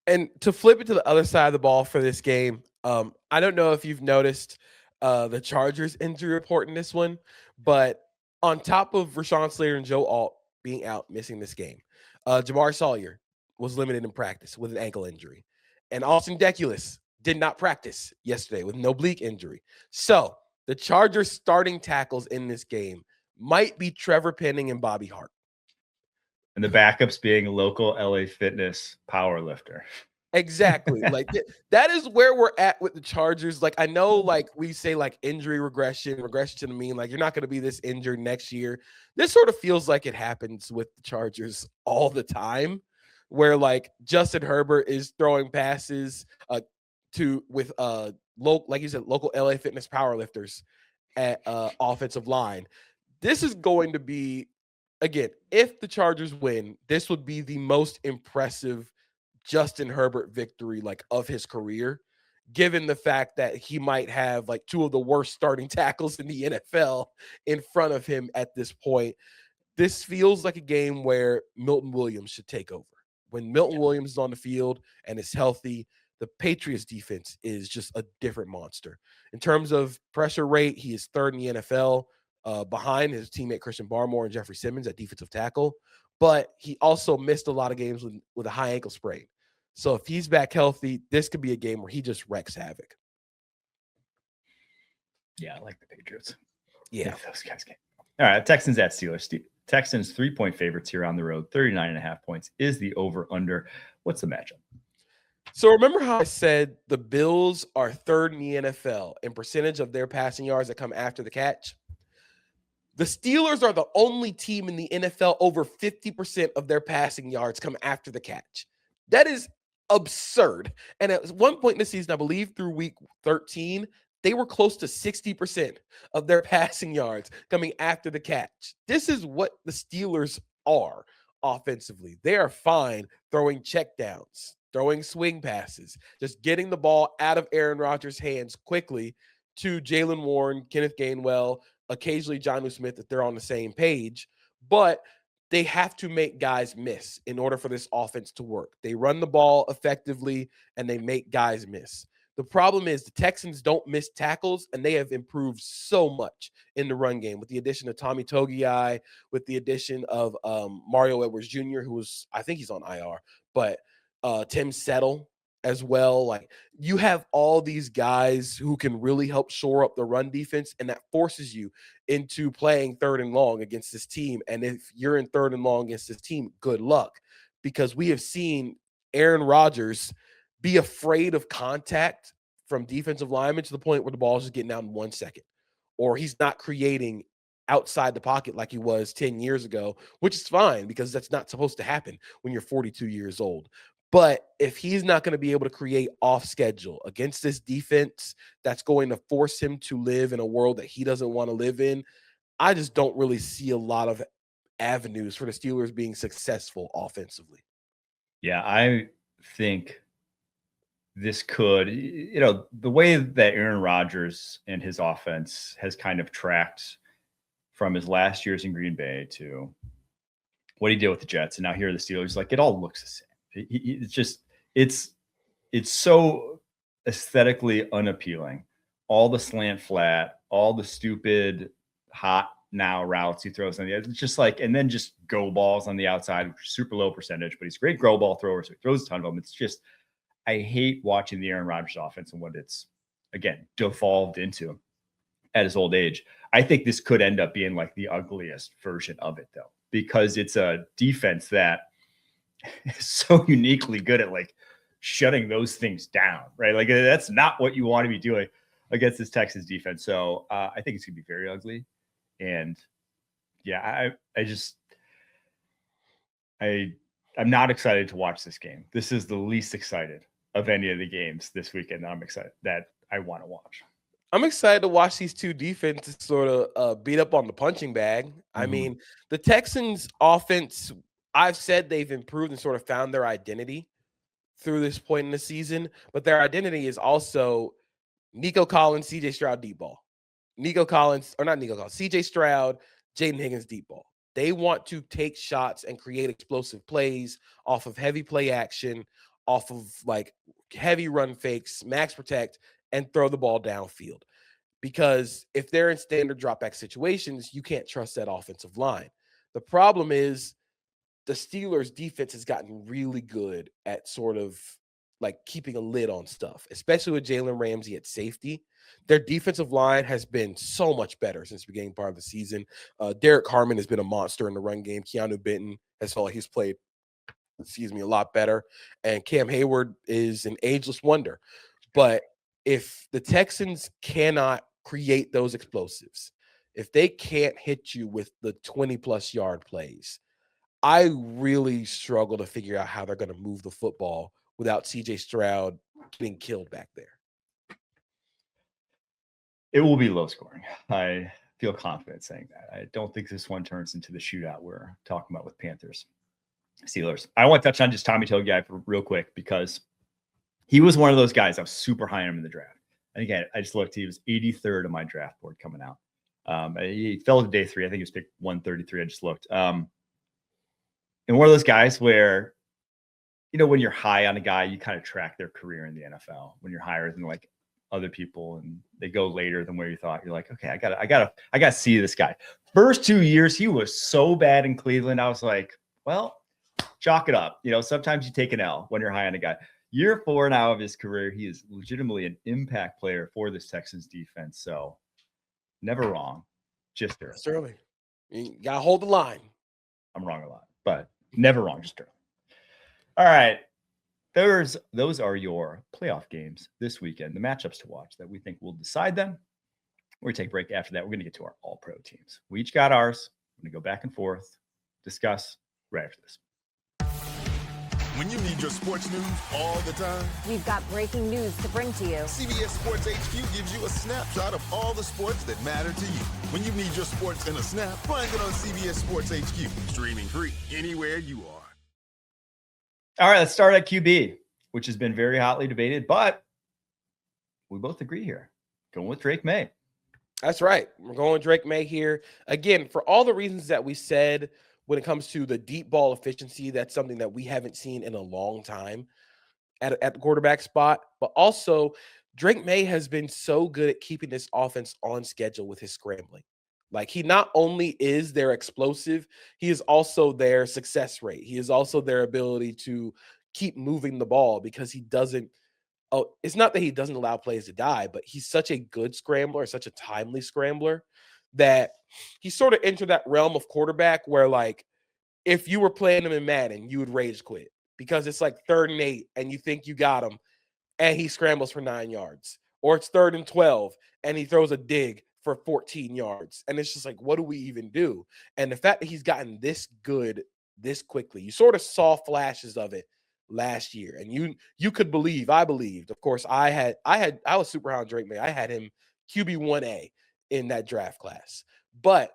Speaker 2: And to flip it to the other side of the ball for this game, I don't know if you've noticed the Chargers injury report in this one, but on top of Rashawn Slater and Joe Alt being out, missing this game, Jamar Sawyer was limited in practice with an ankle injury, and Austin Deculus did not practice yesterday with an oblique injury. So The Chargers starting tackles in this game might be Trevor Penning and Bobby Hart.
Speaker 1: And the backups being local LA Fitness power lifter.
Speaker 2: Exactly. Like that is where we're at with the Chargers. Like I know, like we say, like injury regression to the mean, like you're not going to be this injured next year. This sort of feels like it happens with the Chargers all the time, where like Justin Herbert is throwing passes with like you said, local LA Fitness powerlifters at offensive line. This is going to be, again, if the Chargers win, this would be the most impressive Justin Herbert victory like of his career, given the fact that he might have like two of the worst starting tackles in the NFL in front of him at this point. This feels like a game where Milton Williams should take over. When Milton Williams is on the field and is healthy, the Patriots defense is just a different monster. In terms of pressure rate, he is third in the NFL, behind his teammate Christian Barmore and Jeffrey Simmons at defensive tackle. But he also missed a lot of games with a high ankle sprain. So if he's back healthy, this could be a game where he just wrecks havoc.
Speaker 1: Yeah, I like the Patriots.
Speaker 2: Yeah.
Speaker 1: Those guys can. All right, Texans at Steelers. Texans 3-point favorites here on the road. 39.5 points is the over-under. What's the matchup?
Speaker 2: So remember how I said the Bills are third in the NFL in percentage of their passing yards that come after the catch? The Steelers are the only team in the NFL over 50% of their passing yards come after the catch. That is absurd. And at one point in the season, I believe through week 13, they were close to 60% of their passing yards coming after the catch. This is what the Steelers are offensively. They are fine throwing checkdowns, throwing swing passes, just getting the ball out of Aaron Rodgers' hands quickly to Jaylen Warren, Kenneth Gainwell, occasionally Jonnu Smith if they're on the same page. But they have to make guys miss in order for this offense to work. They run the ball effectively and they make guys miss. The problem is the Texans don't miss tackles, and they have improved so much in the run game with the addition of Tommy Togiai, with the addition of Mario Edwards Jr., who was, I think he's on IR, but Tim Settle as well. Like you have all these guys who can really help shore up the run defense, and that forces you into playing third and long against this team. And if you're in third and long against this team, good luck, because we have seen Aaron Rodgers be afraid of contact from defensive linemen to the point where the ball is just getting out in 1 second, or he's not creating outside the pocket like he was 10 years ago, which is fine because that's not supposed to happen when you're 42 years old. But if he's not going to be able to create off schedule against this defense that's going to force him to live in a world that he doesn't want to live in, I just don't really see a lot of avenues for the Steelers being successful offensively.
Speaker 1: Yeah, I think this could, the way that Aaron Rodgers and his offense has kind of tracked from his last years in Green Bay to what he did with the Jets, and now here are the Steelers, like it all looks the same. It's just, it's so aesthetically unappealing. All the slant flat, all the stupid hot now routes he throws on the edge. It's just like, and then just go balls on the outside, which is super low percentage, but he's a great go ball thrower, so he throws a ton of them. It's just, I hate watching the Aaron Rodgers offense and what it's, again, devolved into at his old age. I think this could end up being like the ugliest version of it, though, because it's a defense that is so uniquely good at like shutting those things down, right? Like that's not what you want to be doing against this Texas defense. So I think it's going to be very ugly. And yeah, I'm not excited to watch this game. This is the least excited of any of the games this weekend that I'm excited that I want to watch.
Speaker 2: I'm excited to watch these two defenses sort of beat up on the punching bag. Mm-hmm. I mean, the Texans offense, I've said they've improved and sort of found their identity through this point in the season, but their identity is also Nico Collins, CJ Stroud, deep ball. CJ Stroud, Jaden Higgins, deep ball. They want to take shots and create explosive plays off of heavy play action, off of like heavy run fakes, max protect, and throw the ball downfield. Because if they're in standard drop back situations, you can't trust that offensive line. The problem is the Steelers defense has gotten really good at sort of like keeping a lid on stuff, especially with Jalen Ramsey at safety. Their defensive line has been so much better since the beginning part of the season. Derek Harmon has been a monster in the run game. Keanu Benton has felt like he's played, a lot better. And Cam Hayward is an ageless wonder. But if the Texans cannot create those explosives, if they can't hit you with the 20-plus yard plays, I really struggle to figure out how they're going to move the football without CJ Stroud getting killed back there.
Speaker 1: It will be low scoring. I feel confident saying that. I don't think this one turns into the shootout we're talking about with Panthers Steelers. I want to touch on just Tommy Togiai for real quick because he was one of those guys. I was super high on him in the draft. And again, I just looked, he was 83rd on my draft board coming out. He fell to day 3. I think he was picked 133. I just looked. And one of those guys where, when you're high on a guy, you kind of track their career in the NFL. When you're higher than like other people and they go later than where you thought, you're like, okay, I gotta see this guy. First 2 years, he was so bad in Cleveland. I was like, well, chalk it up. Sometimes you take an L when you're high on a guy. Year 4 now of his career, he is legitimately an impact player for this Texans defense. So never wrong, just early.
Speaker 2: It's early. You gotta hold the line.
Speaker 1: I'm wrong a lot, but never wrong, just early. All right. Those are your playoff games this weekend, the matchups to watch that we think will decide them. We're going to take a break after that. We're going to get to our all-pro teams. We each got ours. We're going to go back and forth, discuss right after this.
Speaker 5: When you need your sports news all the time,
Speaker 6: we've got breaking news to bring to you.
Speaker 5: CBS Sports HQ gives you a snapshot of all the sports that matter to you. When you need your sports in a snap, find it on CBS Sports HQ, streaming free anywhere you are.
Speaker 1: All right, let's start at QB, which has been very hotly debated, but we both agree here. Going with Drake May.
Speaker 2: That's right. We're going with Drake May here. Again, for all the reasons that we said when it comes to the deep ball efficiency, that's something that we haven't seen in a long time at the quarterback spot. But also, Drake May has been so good at keeping this offense on schedule with his scrambling. Like, he not only is their explosive, he is also their success rate. He is also their ability to keep moving the ball because he doesn't – it's not that he doesn't allow plays to die, but he's such a good scrambler, such a timely scrambler that he sort of entered that realm of quarterback where, like, if you were playing him in Madden, you would rage quit because it's like 3rd and 8 and you think you got him and he scrambles for 9 yards. Or it's 3rd and 12 and he throws a dig for 14 yards. And it's just like, what do we even do? And the fact that he's gotten this good this quickly, you sort of saw flashes of it last year. And you could believe, I believed. Of course, I was super high on Drake May. I had him QB1A in that draft class. But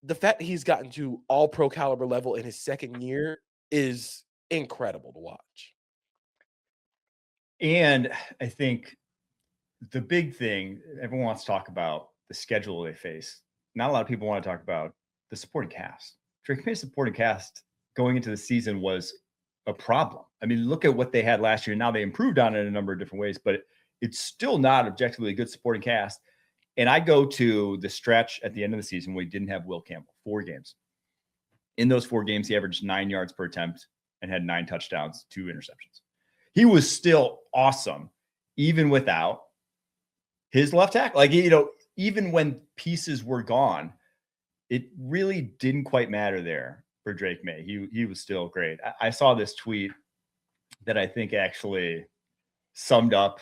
Speaker 2: the fact that he's gotten to all pro caliber level in his 2nd year is incredible to watch.
Speaker 1: And I think the big thing, everyone wants to talk about the schedule they face. Not a lot of people want to talk about the supporting cast. Drake May's supporting cast going into the season was a problem. I mean, look at what they had last year. Now they improved on it in a number of different ways, but it's still not objectively a good supporting cast. And I go to the stretch at the end of the season where he didn't have Will Campbell, 4 games. In those 4 games, he averaged 9 yards per attempt and had 9 touchdowns, 2 interceptions. He was still awesome, even without his left tackle. Like, even when pieces were gone, it really didn't quite matter there for Drake May. He was still great. I saw this tweet that I think actually summed up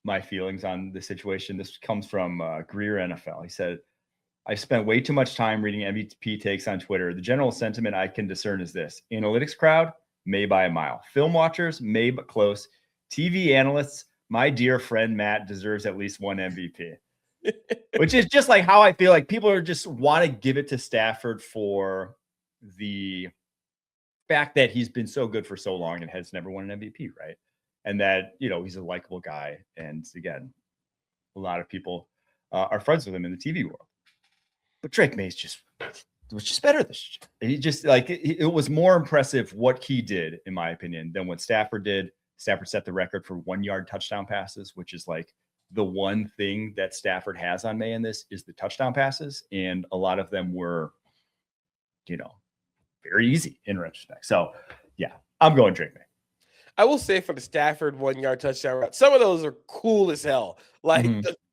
Speaker 1: my feelings on the situation. This comes from Greer NFL. He said, I spent way too much time reading MVP takes on Twitter. The general sentiment I can discern is this: analytics crowd, May by a mile. Film watchers, May but close. TV analysts, my dear friend Matt deserves at least 1 MVP. Which is just like how I feel like people are just want to give it to Stafford for the fact that he's been so good for so long and has never won an MVP, right? And that, he's a likable guy. And again, a lot of people are friends with him in the TV world. But Drake May was just better this year. He just it was more impressive what he did, in my opinion, than what Stafford did. Stafford set the record for 1-yard touchdown passes, which is like the one thing that Stafford has on May in this is the touchdown passes. And a lot of them were, very easy in retrospect. So yeah, I'm going Drake May.
Speaker 2: I will say for the Stafford 1-yard touchdown route, some of those are cool as hell. Like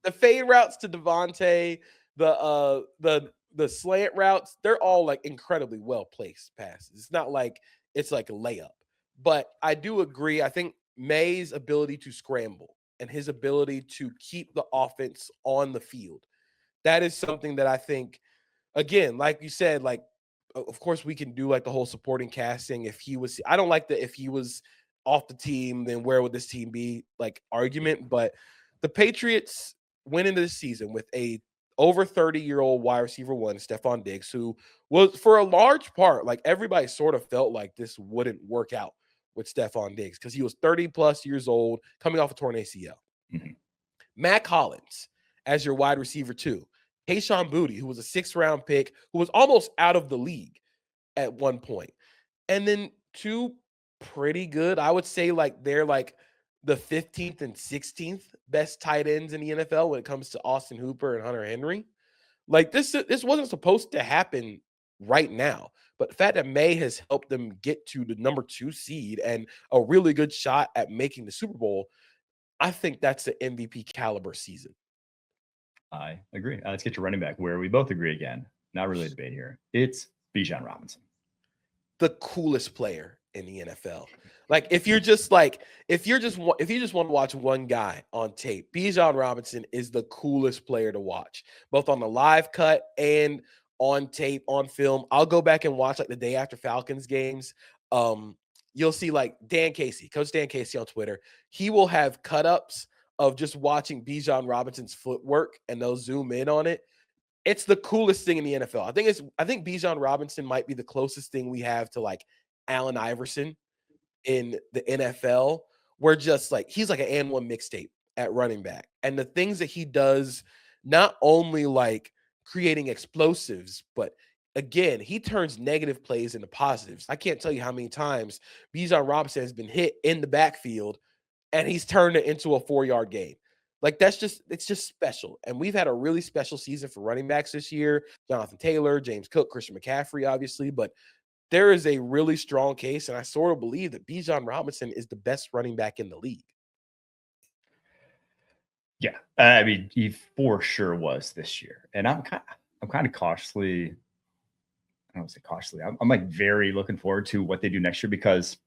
Speaker 2: the fade routes to Devontae, the slant routes, they're all like incredibly well placed passes. It's not like it's like a layup. But I do agree. I think May's ability to scramble and his ability to keep the offense on the field, that is something that I think, again, like you said, like, of course we can do like the whole supporting casting. I don't like if he was off the team, then where would this team be like argument? But the Patriots went into the season with a over 30-year-old wide receiver one, Stephon Diggs, who was for a large part, like everybody sort of felt like this wouldn't work out with Stephon Diggs because he was 30 plus years old, coming off a torn ACL. Matt Collins as your wide receiver two. Kayshon Boutte, who was a 6th-round pick, who was almost out of the league at one point. And then two pretty good, I would say, like they're like the 15th and 16th best tight ends in the NFL when it comes to Austin Hooper and Hunter Henry. Like this wasn't supposed to happen right now. But the fact that May has helped them get to the number 2 seed and a really good shot at making the Super Bowl, I think that's the MVP caliber season.
Speaker 1: I agree. Let's get to running back, where we both agree again. Not really a debate here. It's Bijan Robinson.
Speaker 2: The coolest player in the NFL. Like if you just want to watch one guy on tape, Bijan Robinson is the coolest player to watch, both on the live cut and on tape, on film. I'll go back and watch like the day after Falcons games. You'll see like Coach Dan Casey on Twitter. He will have cut-ups of just watching Bijan Robinson's footwork, and they'll zoom in on it. It's the coolest thing in the NFL. I think Bijan Robinson might be the closest thing we have to like Allen Iverson in the NFL, where just like he's like an and one mixtape at running back. And the things that he does, not only like creating explosives, but again, he turns negative plays into positives. I can't tell you how many times Bijan Robinson has been hit in the backfield and he's turned it into a 4-yard gain. Like it's just special. And we've had a really special season for running backs this year. Jonathan Taylor, James Cook, Christian McCaffrey, obviously, but there is a really strong case. And I sort of believe that Bijan Robinson is the best running back in the league.
Speaker 1: Yeah. I mean, he for sure was this year. And I'm kind of cautiously, I don't want to say cautiously, I'm like very looking forward to what they do next year, because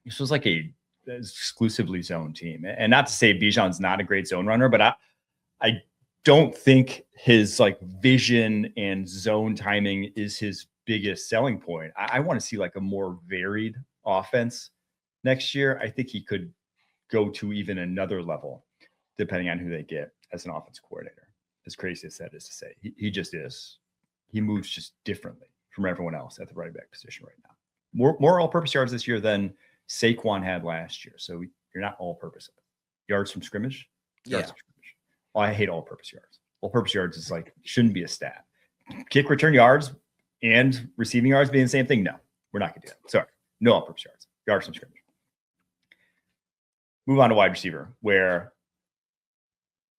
Speaker 1: this was like a exclusively zone team. And not to say Bijan's not a great zone runner, but I don't think his like vision and zone timing is his biggest selling point. I want to see like a more varied offense next year. I think he could go to even another level depending on who they get as an offense coordinator. As crazy as that is to say, he just is. He moves just differently from everyone else at the running back position right now. More all-purpose yards this year than Saquon had last year. So you're not all-purpose. Yards from scrimmage? Yards from scrimmage. Oh, I hate all-purpose yards. All-purpose yards is like, shouldn't be a stat. Kick return yards and receiving yards being the same thing? No, we're not going to do that. Sorry. No all-purpose yards. Yards from scrimmage. Move on to wide receiver, where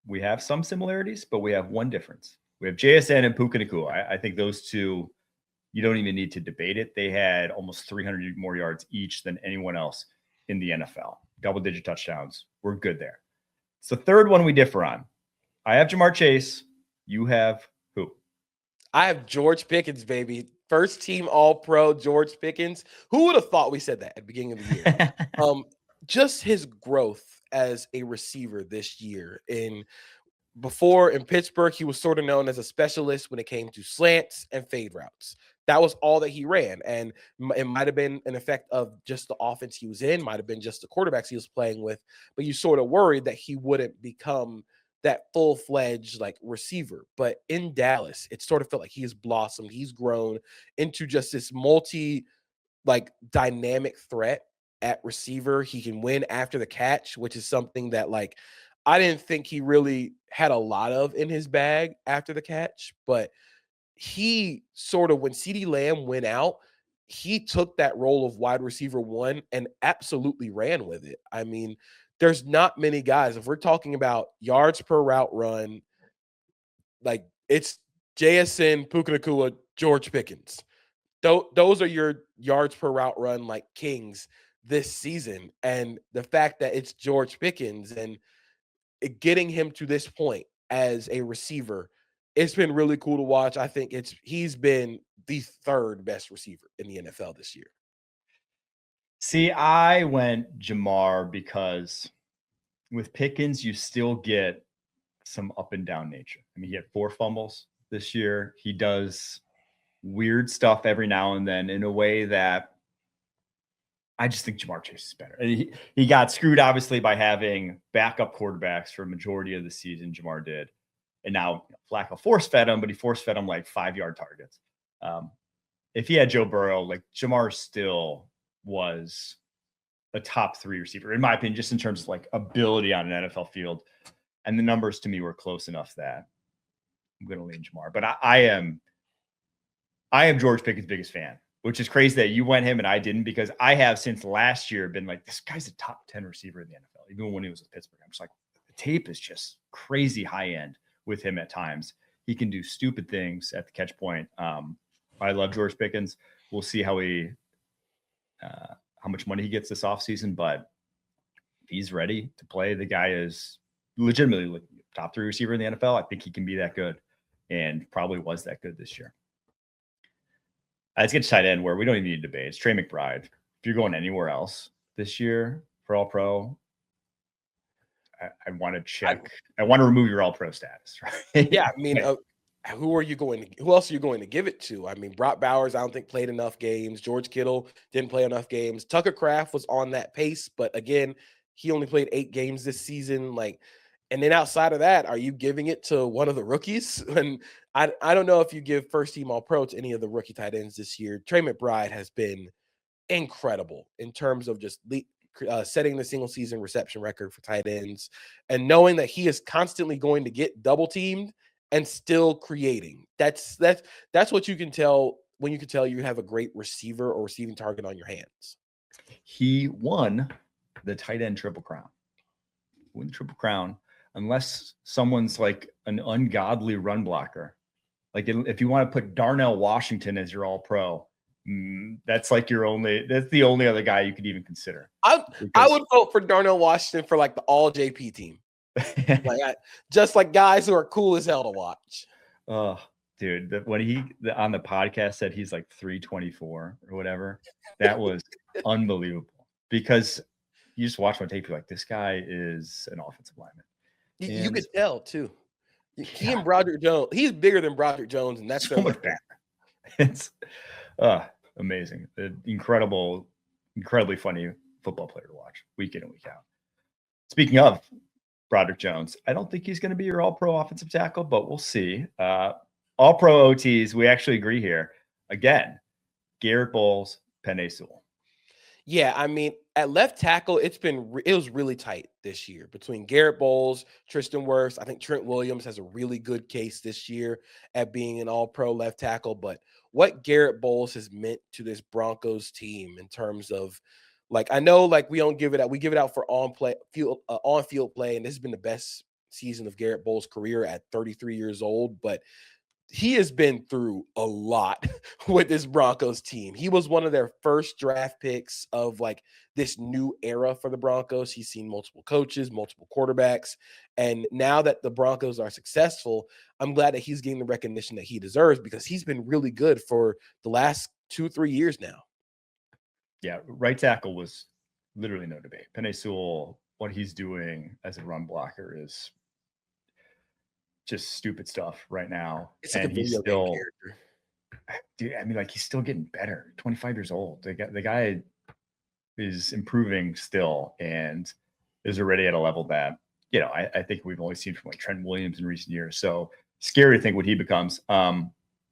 Speaker 1: we have some similarities, but we have one difference. We have JSN and Puka Nacua. I think those two, you don't even need to debate it. They had almost 300 more yards each than anyone else in the NFL. Double-digit touchdowns. We're good there. It's the third one we differ on. I have Jamar Chase. You have who?
Speaker 2: I have George Pickens, baby. First team All-Pro George Pickens. Who would have thought we said that at the beginning of the year? Just his growth as a receiver this year. Before in Pittsburgh, he was sort of known as a specialist when it came to slants and fade routes. That was all that he ran. And it might have been an effect of just the offense he was in, might have been just the quarterbacks he was playing with, but you sort of worried that he wouldn't become that full-fledged like receiver. But in Dallas, it sort of felt like he has blossomed. He's grown into just this dynamic threat at receiver. He can win after the catch, which is something that like I didn't think he really had a lot of in his bag after the catch, but he sort of, when CeeDee Lamb went out, he took that role of wide receiver one and absolutely ran with it. I mean, there's not many guys. If we're talking about yards per route run, like it's JSN, Puka Nacua, George Pickens. Those are your yards per route run like kings this season. And the fact that it's George Pickens and getting him to this point as a receiver, it's been really cool to watch. I think he's been the third best receiver in the NFL this year.
Speaker 1: See, I went Jamar because with Pickens, you still get some up and down nature. I mean, he had 4 fumbles this year. He does weird stuff every now and then in a way that I just think Jamar Chase is better. And he got screwed, obviously, by having backup quarterbacks for a majority of the season. Jamar did. And now Flacco force-fed him, but he force-fed him like 5-yard targets. If he had Joe Burrow, like Jamar still was a top 3 receiver, in my opinion, just in terms of like ability on an NFL field. And the numbers to me were close enough that I'm going to lean Jamar. But I am George Pickens' biggest fan, which is crazy that you went him and I didn't, because I have since last year been like, this guy's a top 10 receiver in the NFL, even when he was with Pittsburgh. I'm just like, the tape is just crazy high end with him at times. He can do stupid things at the catch point. I love George Pickens. We'll see how much money he gets this offseason, but he's ready to play. The guy is legitimately top 3 receiver in the NFL. I think he can be that good, and probably was that good this year. Let's get to tight end, where we don't even need to debate. It's Trey McBride. If you're going anywhere else this year for All Pro, I want to check. I want to remove your All Pro status. Right?
Speaker 2: Yeah, I mean, who else are you going to give it to? I mean, Brock Bowers, I don't think played enough games. George Kittle didn't play enough games. Tucker Kraft was on that pace, but again, he only played 8 games this season. And then outside of that, are you giving it to one of the rookies? And I don't know if you give first team All Pro to any of the rookie tight ends this year. Trey McBride has been incredible in terms of just setting the single season reception record for tight ends, and knowing that he is constantly going to get double teamed and still creating. That's what you can tell when you can tell you have a great receiver or receiving target on your hands.
Speaker 1: He won the tight end triple crown. Win the triple crown, unless someone's like an ungodly run blocker. Like if you want to put Darnell Washington as your All Pro, that's the only other guy you could even consider.
Speaker 2: I would vote for Darnell Washington for like the all JP team. Just like guys who are cool as hell to watch.
Speaker 1: Oh, dude, when he on the podcast said he's like 324 or whatever, that was unbelievable, because you just watch my tape, you're like, this guy is an offensive lineman.
Speaker 2: You could tell too. He and Broderick Jones, he's bigger than Broderick Jones, and that's
Speaker 1: so much better. It's amazing. Incredibly funny football player to watch week in and week out. Speaking of Broderick Jones, I don't think he's going to be your All-Pro offensive tackle, but we'll see. All-Pro OTs, we actually agree here. Again, Garrett Bowles, Penei Sewell.
Speaker 2: Yeah, I mean, at left tackle, it was really tight this year between Garrett Bowles, Tristan Wirfs. I think Trent Williams has a really good case this year at being an All-Pro left tackle. But what Garrett Bowles has meant to this Broncos team in terms of, I know, we don't give it out. We give it out for on-field play, and this has been the best season of Garrett Bowles' career at 33 years old. But he has been through a lot with this Broncos team. He was one of their first draft picks of this new era for the Broncos. He's seen multiple coaches, multiple quarterbacks. And now that the Broncos are successful, I'm glad that he's getting the recognition that he deserves, because he's been really good for the last 2-3 years now.
Speaker 1: Yeah, right tackle was literally no debate. Penei Sewell, what he's doing as a run blocker is just stupid stuff right now.
Speaker 2: It's like a video game character.
Speaker 1: Dude, I mean, he's still getting better. 25 years old. The guy is improving still, and is already at a level that, I think we've only seen from Trent Williams in recent years. So scary to think what he becomes. But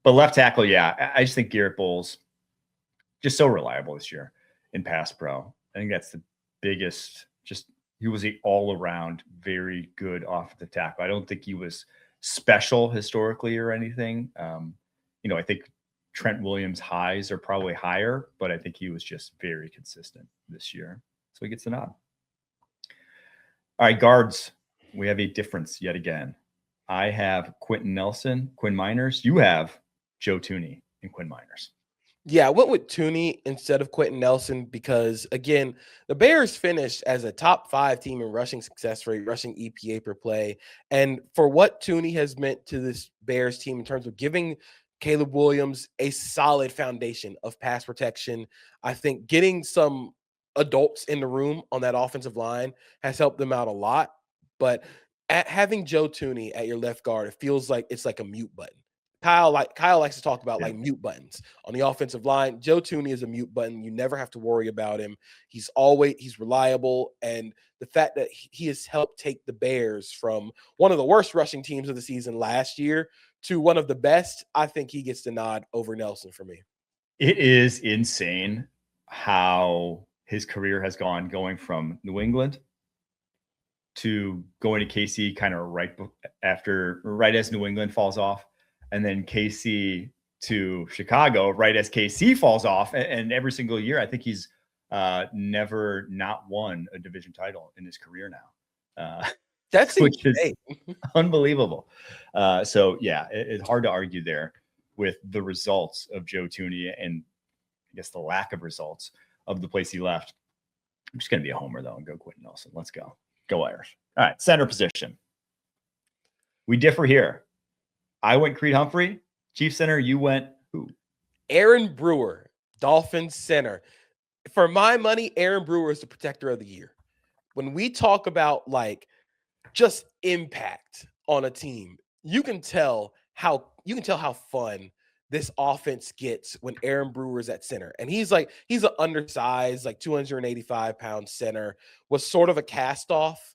Speaker 1: left tackle, yeah, I just think Garrett Bowles just so reliable this year in pass pro. I think that's the biggest. He was an all-around very good offensive tackle. I don't think he was special historically or anything. I think Trent Williams' highs are probably higher, but I think he was just very consistent this year. So he gets the nod. All right, guards. We have a difference yet again. I have Quentin Nelson, Quinn Miners. You have Joe Tooney and Quinn Miners.
Speaker 2: Yeah, I went with Tooney instead of Quentin Nelson because, again, the Bears finished as a top 5 team in rushing success rate, rushing EPA per play. And for what Tooney has meant to this Bears team in terms of giving Caleb Williams a solid foundation of pass protection, I think getting some adults in the room on that offensive line has helped them out a lot. But having Joe Tooney at your left guard, it feels like it's like a mute button. Kyle likes to talk about like mute buttons on the offensive line. Joe Tooney is a mute button. You never have to worry about him. He's reliable. And the fact that he has helped take the Bears from one of the worst rushing teams of the season last year to one of the best, I think he gets the nod over Nelson for me.
Speaker 1: It is insane how his career has going from New England to going to KC kind of right as New England falls off. And then KC to Chicago, right as KC falls off. And every single year, I think he's never not won a division title in his career now.
Speaker 2: That's
Speaker 1: which is unbelievable. So, yeah, it's hard to argue there with the results of Joe Tooney and I guess the lack of results of the place he left. I'm just going to be a homer, though, and go Quentin Nelson. Let's go. Go Irish. All right, center position. We differ here. I went Creed Humphrey, Chief center. You went who?
Speaker 2: Aaron Brewer, Dolphins center. For my money, Aaron Brewer is the protector of the year. When we talk about like just impact on a team, you can tell how fun this offense gets when Aaron Brewer is at center. And he's an undersized, like 285-pound center, was sort of a cast-off.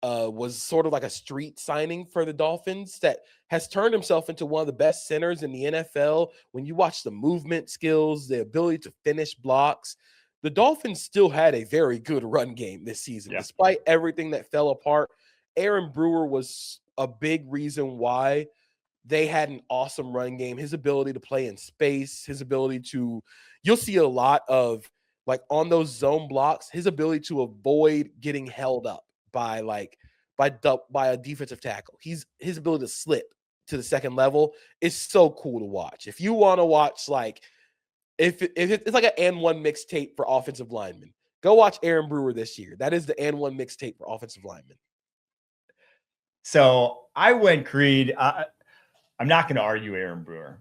Speaker 2: Was sort of like a street signing for the Dolphins that has turned himself into one of the best centers in the NFL. When you watch the movement skills, the ability to finish blocks, the Dolphins still had a very good run game this season. Yeah. Despite everything that fell apart, Aaron Brewer was a big reason why they had an awesome run game. His ability to play in space, his ability to, you'll see a lot of like on those zone blocks, his ability to avoid getting held up by a defensive tackle. His ability to slip to the second level is so cool to watch. If you want to watch like if it's like an and one mixtape for offensive linemen, go watch Aaron Brewer this year. That is the and one mixtape for offensive linemen.
Speaker 1: So I went Creed. I'm not going to argue Aaron Brewer.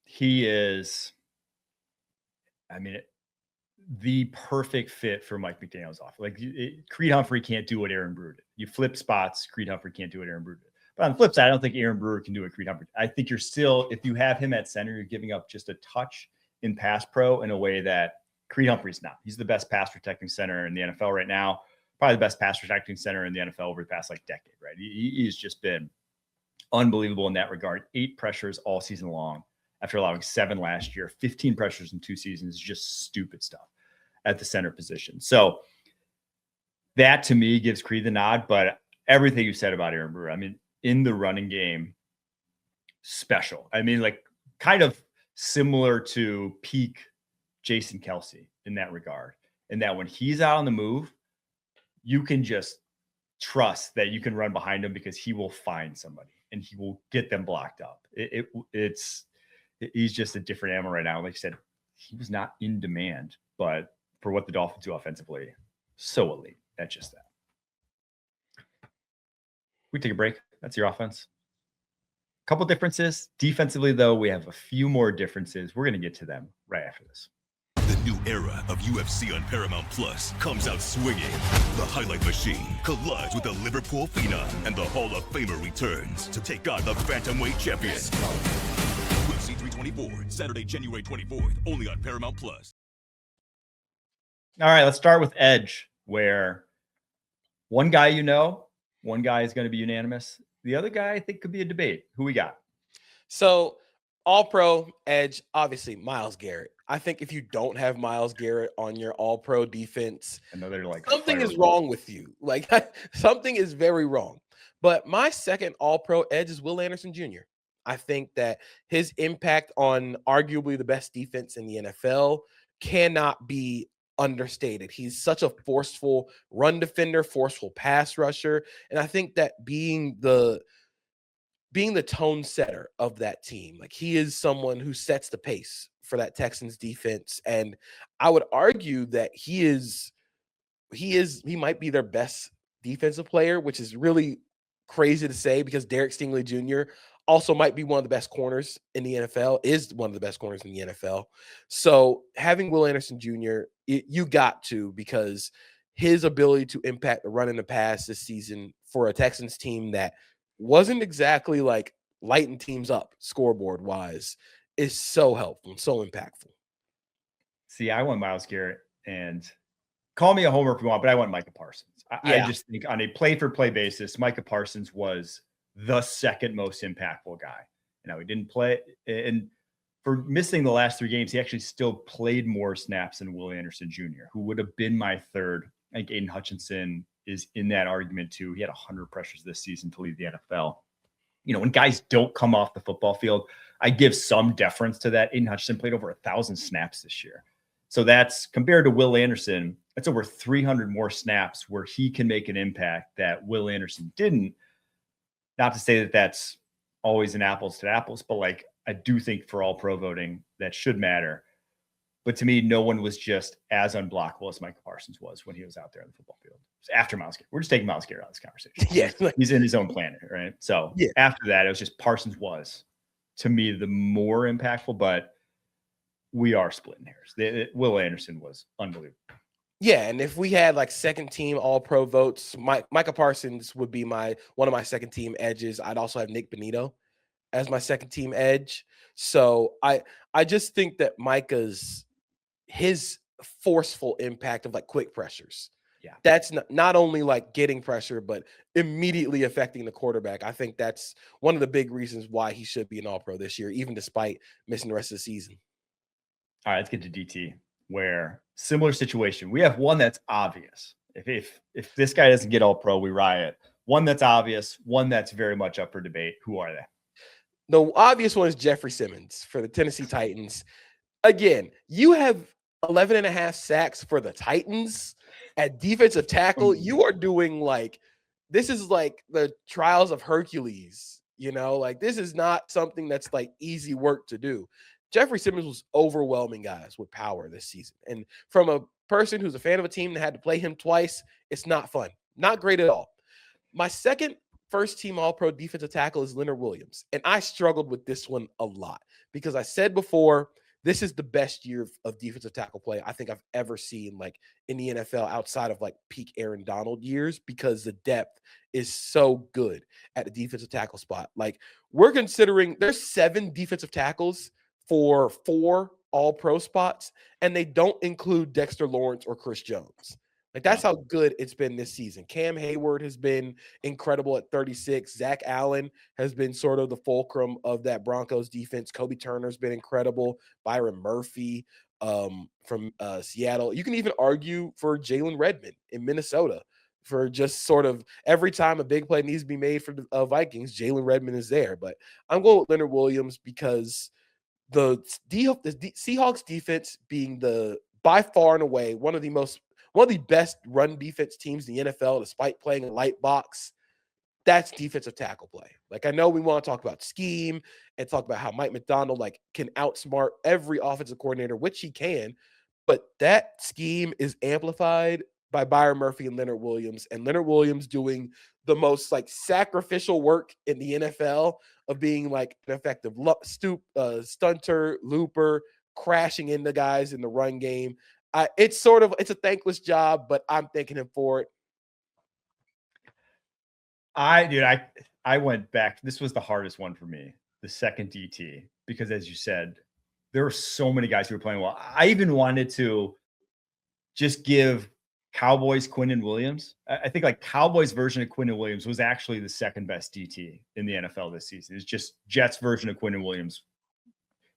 Speaker 1: He is, the perfect fit for Mike McDaniel's offense. Like Creed Humphrey can't do what Aaron Brewer did. You flip spots, Creed Humphrey can't do what Aaron Brewer did. But on the flip side, I don't think Aaron Brewer can do what Creed Humphrey did. I think you're still, if you have him at center, you're giving up just a touch in pass pro in a way that Creed Humphrey's not. He's the best pass protecting center in the NFL right now. Probably the best pass protecting center in the NFL over the past decade, right? He's just been unbelievable in that regard. 8 pressures all season long after allowing 7 last year. 15 pressures in 2 seasons, just stupid stuff at the center position. So that to me gives Creed the nod, but everything you said about Aaron Brewer, in the running game, special. Kind of similar to peak Jason Kelce in that regard, in that when he's out on the move, you can just trust that you can run behind him because he will find somebody and he will get them blocked up. He's just a different animal right now. Like you said, he was not in demand, but for what the Dolphins do offensively, so elite. That's just that. We take a break. That's your offense. Couple differences. Defensively, though, we have a few more differences. We're going to get to them right after this.
Speaker 7: The new era of UFC on Paramount Plus comes out swinging. The highlight machine collides with the Liverpool Phenom, and the Hall of Famer returns to take on the Bantamweight champion. UFC 324, Saturday, January 24th, only on Paramount Plus.
Speaker 1: All right, let's start with Edge, where one guy one guy is going to be unanimous. The other guy, I think, could be a debate. Who we got?
Speaker 2: So, All-Pro Edge, obviously, Myles Garrett. I think if you don't have Myles Garrett on your All-Pro defense,
Speaker 1: another
Speaker 2: something is wrong with you. Something is very wrong. But my second All-Pro Edge is Will Anderson Jr. I think that his impact on arguably the best defense in the NFL cannot be understated. He's such a forceful run defender, forceful pass rusher. And I think that being the being the tone setter of that team. Like, he is someone who sets the pace for that Texans defense. And I would argue that he might be their best defensive player, which is really crazy to say because Derek Stingley Jr. also might be one of the best corners in the NFL, is one of the best corners in the NFL. So having Will Anderson Jr., you got to, because his ability to impact the run and the pass this season for a Texans team that wasn't exactly like lighting teams up scoreboard wise is so helpful and so impactful.
Speaker 1: See, I went Myles Garrett, and call me a homer if you want, but I want Micah Parsons. I just think on a play-for-play basis, Micah Parsons was the second most impactful guy. Now, he didn't play, and for missing the last 3 games, he actually still played more snaps than Will Anderson Jr., who would have been my third. I think Aiden Hutchinson is in that argument too. He had 100 pressures this season to lead the NFL. You know, when guys don't come off the football field, I give some deference to that. Aiden Hutchinson played over 1,000 snaps this year. So that's, compared to Will Anderson, that's over 300 more snaps where he can make an impact that Will Anderson didn't. Not to say that that's always an apples to apples, but like, I do think for all pro voting, that should matter. But to me, no one was just as unblockable as Micah Parsons was when he was out there on the football field. After Myles Garrett. We're just taking Myles Garrett out of this conversation.
Speaker 2: Yeah.
Speaker 1: He's in his own planet, right? So after that, it was just Parsons was, to me, the more impactful, but we are splitting hairs. Will Anderson was unbelievable.
Speaker 2: Yeah, and if we had like second team all pro votes, Micah Parsons would be one of my second team edges. I'd also have Nick Bonito as my second team edge. So I just think that his forceful impact of like quick pressures. Yeah. That's not only like getting pressure, but immediately affecting the quarterback. I think that's one of the big reasons why he should be an all-pro this year, even despite missing the rest of the season.
Speaker 1: All right, let's get to DT, where similar situation. We have one that's obvious. If this guy doesn't get all-pro, we riot. One that's obvious, one that's very much up for debate. Who are they?
Speaker 2: The obvious one is Jeffrey Simmons for the Tennessee Titans. Again, you have 11.5 sacks for the Titans at defensive tackle. You are doing like, this is like the trials of Hercules, you know, like this is not something that's like easy work to do. Jeffrey Simmons was overwhelming guys with power this season. And from a person who's a fan of a team that had to play him twice, it's not fun. Not great at all. My second first team all-pro defensive tackle is Leonard Williams. And I struggled with this one a lot because I said before, this is the best year of defensive tackle play I think I've ever seen, like in the NFL outside of like peak Aaron Donald years, because the depth is so good at the defensive tackle spot. Like, we're considering there's 7 defensive tackles for 4 all-pro spots, and they don't include Dexter Lawrence or Chris Jones. Like, that's how good it's been this season. Cam Hayward has been incredible at 36. Zach Allen has been sort of the fulcrum of that Broncos defense. Kobe Turner's been incredible. Byron Murphy from Seattle. You can even argue for Jalen Redmond in Minnesota for just sort of every time a big play needs to be made for the Vikings, Jalen Redmond is there. But I'm going with Leonard Williams because the Seahawks defense being by far and away one of the best run defense teams in the NFL, despite playing a light box, that's defensive tackle play. Like, I know we want to talk about scheme and talk about how Mike Macdonald like can outsmart every offensive coordinator, which he can, but that scheme is amplified by Byron Murphy and Leonard Williams doing the most like sacrificial work in the NFL of being like an effective stunter, looper, crashing into guys in the run game. It's a thankless job, but I'm thanking him for it.
Speaker 1: I went back. This was the hardest one for me, the second DT, because as you said, there were so many guys who were playing well. I even wanted to just give Cowboys Quinnen Williams. I think like Cowboys version of Quinnen Williams was actually the second best DT in the NFL this season. It's just Jets version of Quinnen Williams.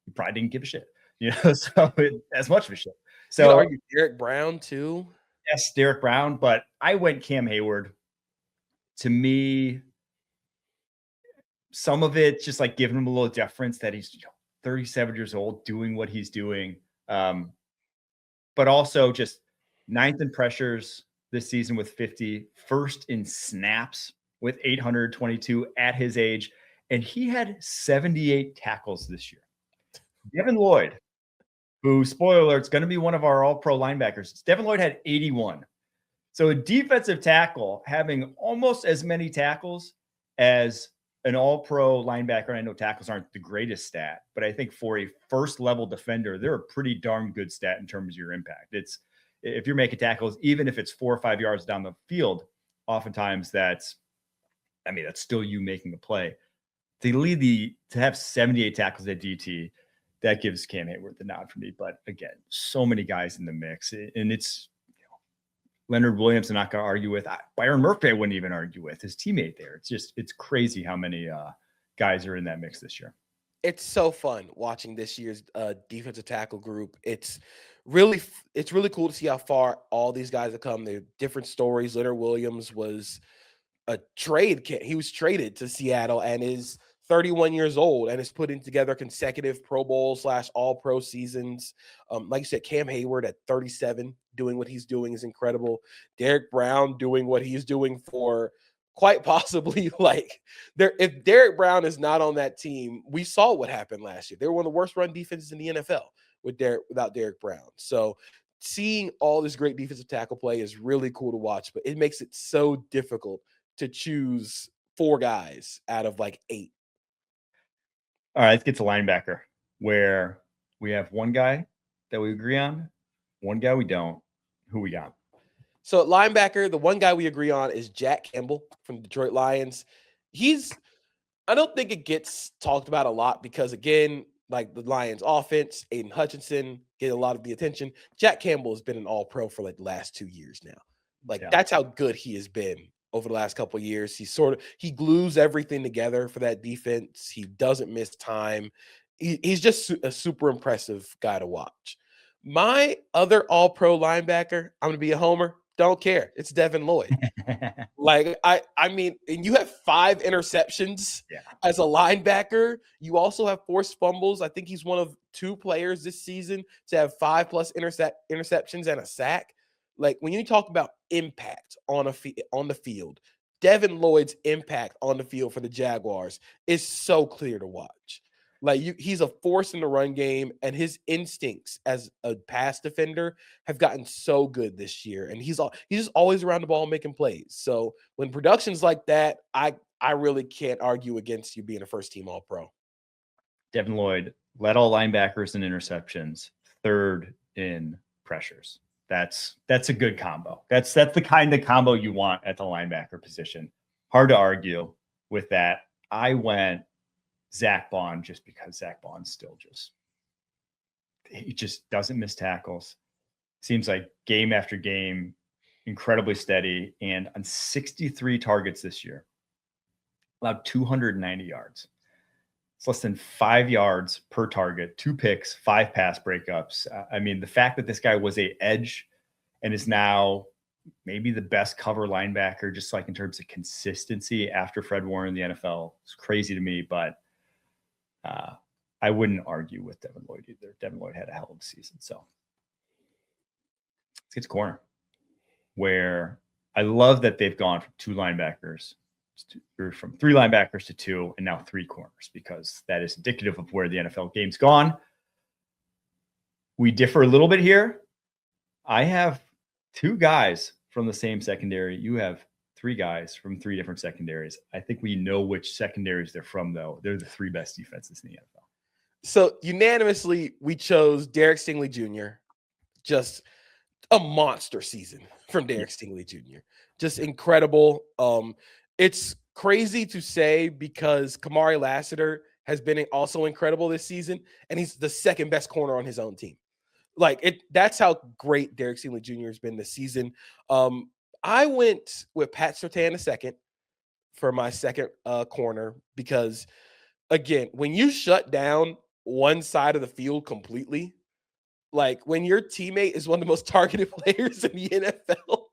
Speaker 1: He probably didn't give a shit, so as much of a shit. So
Speaker 2: argue Derek Brown too.
Speaker 1: Yes, Derek Brown, but I went Cam Hayward. To me, some of it just like giving him a little deference that he's 37 years old doing what he's doing. But also just 9th in pressures this season with 50, 1st in snaps with 822 at his age. and he had 78 tackles this year. Devin Lloyd, who, spoiler alert, is going to be one of our all-pro linebackers. Devin Lloyd had 81. So a defensive tackle having almost as many tackles as an all-pro linebacker. And I know tackles aren't the greatest stat, but I think for a first-level defender, they're a pretty darn good stat in terms of your impact. It's if you're making tackles, even if it's 4 or 5 yards down the field, oftentimes that's still you making a play. To have 78 tackles at DT, that gives Cam Hayward the nod for me. But again, so many guys in the mix, and it's Leonard Williams, I'm not going to argue with. Byron Murphy, I wouldn't even argue with his teammate there. It's crazy how many guys are in that mix this year.
Speaker 2: It's so fun watching this year's defensive tackle group. It's really cool to see how far all these guys have come. They're different stories. Leonard Williams was a trade. He was traded to Seattle and is 31 years old and is putting together consecutive Pro Bowl / All-Pro seasons. Like you said, Cam Hayward at 37 doing what he's doing is incredible. Derek Brown doing what he's doing for quite possibly if Derek Brown is not on that team, we saw what happened last year. They were one of the worst run defenses in the NFL without Derek Brown. So seeing all this great defensive tackle play is really cool to watch, but it makes it so difficult to choose 4 guys out of 8.
Speaker 1: All right, let's get to linebacker, where we have one guy that we agree on, one guy we don't. Who we got?
Speaker 2: So at linebacker, the one guy we agree on is Jack Campbell from the Detroit Lions. I don't think it gets talked about a lot because, again, the Lions offense, Aiden Hutchinson get a lot of the attention. Jack Campbell has been an all-pro for the last 2 years now. That's how good he has been over the last couple of years. He glues everything together for that defense. He doesn't miss time. He's just a super impressive guy to watch. My other all-pro linebacker, I'm going to be a homer. Don't care. It's Devin Lloyd. I mean, and you have 5 interceptions as a linebacker. You also have forced fumbles. I think he's one of 2 players this season to have 5+ interceptions and a sack. When you talk about impact on the field, Devin Lloyd's impact on the field for the Jaguars is so clear to watch. He's a force in the run game, and his instincts as a pass defender have gotten so good this year. And he's just always around the ball making plays. So when production's like that, I really can't argue against you being a first-team All-Pro.
Speaker 1: Devin Lloyd led all linebackers in interceptions, 3rd in pressures. That's a good combo. That's the kind of combo you want at the linebacker position. Hard to argue with that. I went Zach Bond just because Zach Bond still he just doesn't miss tackles. Seems like game after game, incredibly steady, and on 63 targets this year, allowed 290 yards. It's less than 5 yards per target, 2 picks, 5 pass breakups. I mean, the fact that this guy was an edge and is now maybe the best cover linebacker, just in terms of consistency after Fred Warner in the NFL, is crazy to me, but I wouldn't argue with Devin Lloyd either. Devin Lloyd had a hell of a season. So let's get to corner, where I love that they've gone from 2 linebackers from 3 linebackers to 2 and now 3 corners, because that is indicative of where the NFL game's gone. We differ a little bit here. I have 2 guys from the same secondary. You have 3 guys from 3 different secondaries. I think we know which secondaries they're from, though. They're the 3 best defenses in the NFL.
Speaker 2: So unanimously, we chose Derek Stingley Jr. Just a monster season from Derek Stingley Jr. Just incredible. It's crazy to say because Kamari Lassiter has been also incredible this season, and he's the 2nd best corner on his own team. That's how great Derek Stingley Jr. has been this season. I went with Pat Surtain II for my 2nd corner because, again, when you shut down one side of the field completely, when your teammate is one of the most targeted players in the NFL,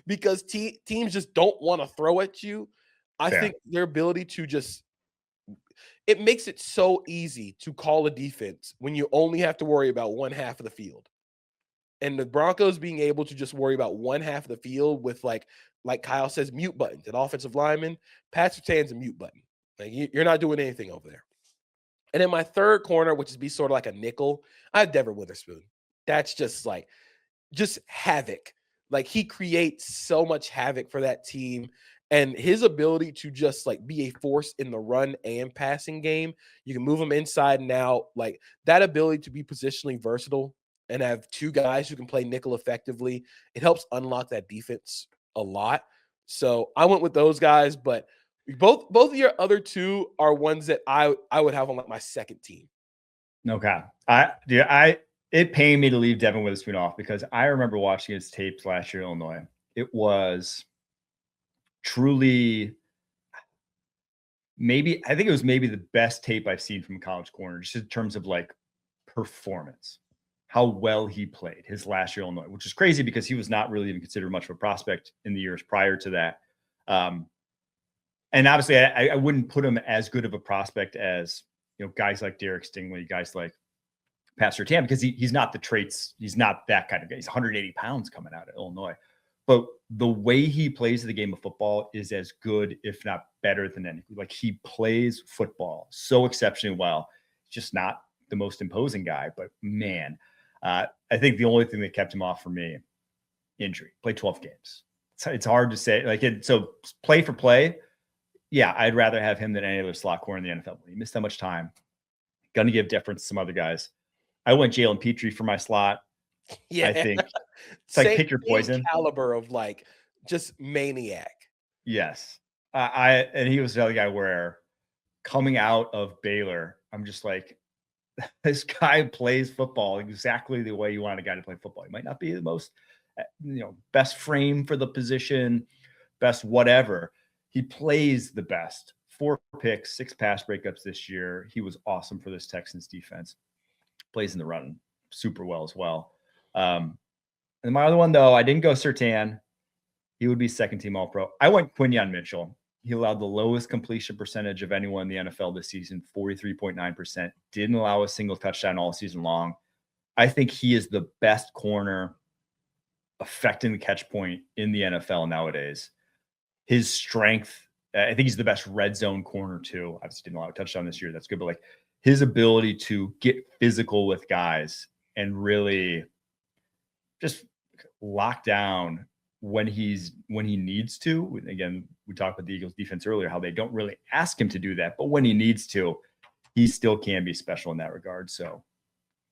Speaker 2: because teams just don't want to throw at you, I think their ability to it makes it so easy to call a defense when you only have to worry about one half of the field. And the Broncos being able to just worry about one half of the field with, like Kyle says, mute buttons. An offensive lineman, Pat Surtain's a mute button. Like you're not doing anything over there. And then my third corner, which is be sort of like a nickel, I have Devin Witherspoon. That's just havoc. Like he creates so much havoc for that team, and his ability to just like be a force in the run and passing game. You can move him inside and out. Like that ability to be positionally versatile and have two guys who can play nickel effectively. It helps unlock that defense a lot. So I went with those guys, but both of your other two are ones that I would have on like my second team.
Speaker 1: Okay. It pained me to leave Devin Witherspoon off because I remember watching his tapes last year in Illinois. It was truly I think it was maybe the best tape I've seen from a college corner, just in terms of like performance, how well he played his last year in Illinois, which is crazy because he was not really even considered much of a prospect in the years prior to that. And obviously I wouldn't put him as good of a prospect as, guys like Derek Stingley, guys like Pat Surtain, because he's not the traits. He's not that kind of guy. He's 180 pounds coming out of Illinois. But the way he plays the game of football is as good, if not better than anything. Like he plays football so exceptionally well. Just not the most imposing guy, but man, I think the only thing that kept him off for me, injury. Played 12 games. It's hard to say. So play for play, yeah, I'd rather have him than any other slot corner in the NFL. He missed that much time. Going to give deference to some other guys. I went Jalen Petrie for my slot.
Speaker 2: Yeah,
Speaker 1: I think it's like pick your poison.
Speaker 2: Caliber of like just maniac.
Speaker 1: Yes, and he was the other guy where coming out of Baylor, I'm just like, this guy plays football exactly the way you want a guy to play football. He might not be the most, best frame for the position, best whatever. He plays the best. 4 picks, 6 pass breakups this year. He was awesome for this Texans defense. Plays in the run super well as well. And my other one, though, I didn't go Surtain. He would be second team All-Pro. I went Quinyon Mitchell. He allowed the lowest completion percentage of anyone in the NFL this season, 43.9%. Didn't allow a single touchdown all season long. I think he is the best corner affecting the catch point in the NFL nowadays. His strength, I think he's the best red zone corner too. Obviously didn't allow a touchdown this year. That's good. But like his ability to get physical with guys and really just lock down when he needs to. Again, we talked about the Eagles defense earlier, how they don't really ask him to do that, but when he needs to, he still can be special in that regard. So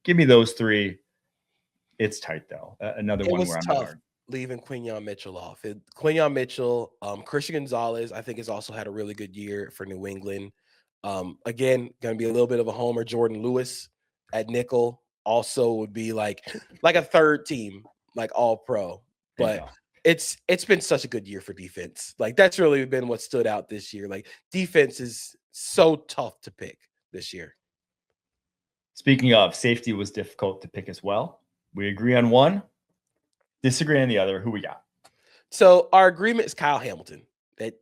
Speaker 1: give me those 3. It's tight though. Another one where I'm
Speaker 2: tough
Speaker 1: hard.
Speaker 2: Leaving Quinyon Mitchell off. Quinyon Mitchell, Christian Gonzalez, I think has also had a really good year for New England. Again, going to be a little bit of a homer. Jordan Lewis at nickel also would be like a third team, like all pro. But it's been such a good year for defense. Like that's really been what stood out this year. Like defense is so tough to pick this year.
Speaker 1: Speaking of, safety was difficult to pick as well. We agree on one, disagree on the other. Who we got?
Speaker 2: So our agreement is Kyle Hamilton. That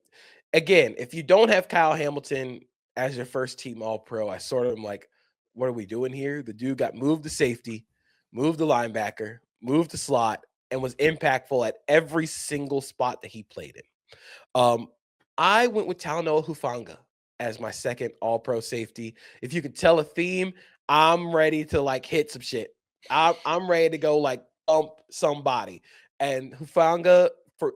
Speaker 2: again, if you don't have Kyle Hamilton as your first team All-Pro, I sort of am like, what are we doing here? The dude got moved to safety, moved to linebacker, moved to slot, and was impactful at every single spot that he played in. I went with Talanoa Hufanga as my second All-Pro safety. If you could tell a theme, I'm ready to like hit some shit. I'm ready to go like bump somebody. And Hufanga,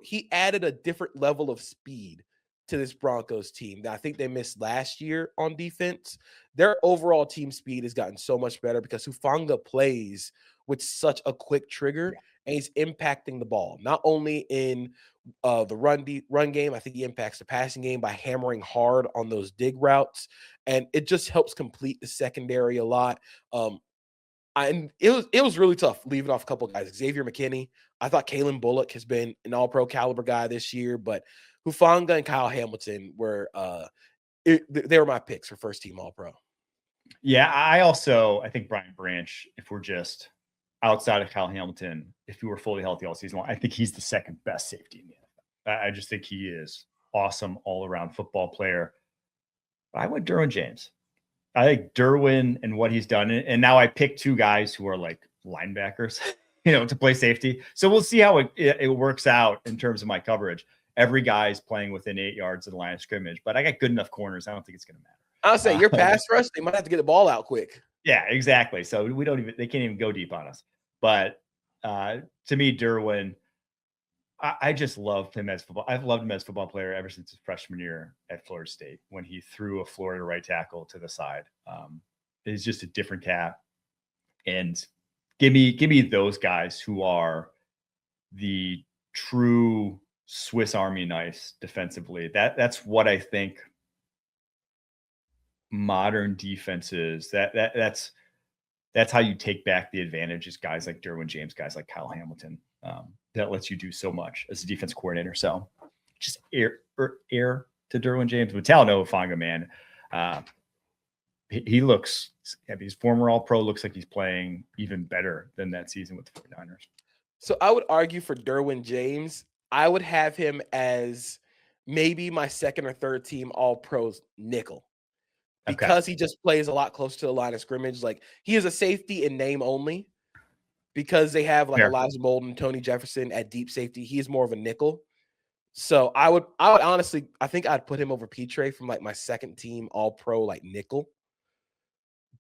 Speaker 2: he added a different level of speed to this Broncos team that I think they missed last year on defense. Their overall team speed has gotten so much better because Hufanga plays with such a quick trigger, and he's impacting the ball, not only in the run game. I think he impacts the passing game by hammering hard on those dig routes, and it just helps complete the secondary a lot. And it was really tough leaving off a couple of guys. Xavier McKinney, I thought Kalen Bullock has been an All-Pro caliber guy this year, but Hufanga and Kyle Hamilton were they were my picks for first team All-Pro.
Speaker 1: Yeah, I think Brian Branch, if we're just outside of Kyle Hamilton, if he were fully healthy all season long, I think he's the second best safety in the NFL. I just think he is awesome all-around football player. But I went Derwin James. I think Derwin and what he's done, and now I picked 2 guys who are like linebackers, to play safety. So we'll see how it works out in terms of my coverage. every guy's playing within 8 yards of the line of scrimmage, but I got good enough corners. I don't think it's going to matter.
Speaker 2: I'll say your pass rush, they might have to get the ball out quick.
Speaker 1: Yeah, exactly. So they can't even go deep on us. But to me, Derwin, I just loved him as football. I've loved him as a football player ever since his freshman year at Florida State when he threw a Florida right tackle to the side. It's just a different cat. And give me those guys who are the true Swiss Army knives defensively. That's what I think modern defenses. That's how you take back the advantages. Guys like Derwin James, guys like Kyle Hamilton. That lets you do so much as a defense coordinator. So just air to Derwin James. But Talanoa Hufanga, man, he looks, his former All-Pro looks like he's playing even better than that season with the 49ers.
Speaker 2: So I would argue for Derwin James, I would have him as maybe my second or third team All-Pros nickel. Because he just plays a lot closer to the line of scrimmage. Like, he is a safety in name only. Because they have like Elijah Molden, Tony Jefferson at deep safety, he's more of a nickel. So I would honestly, I think I'd put him over Petre from like my second team All-Pro like nickel.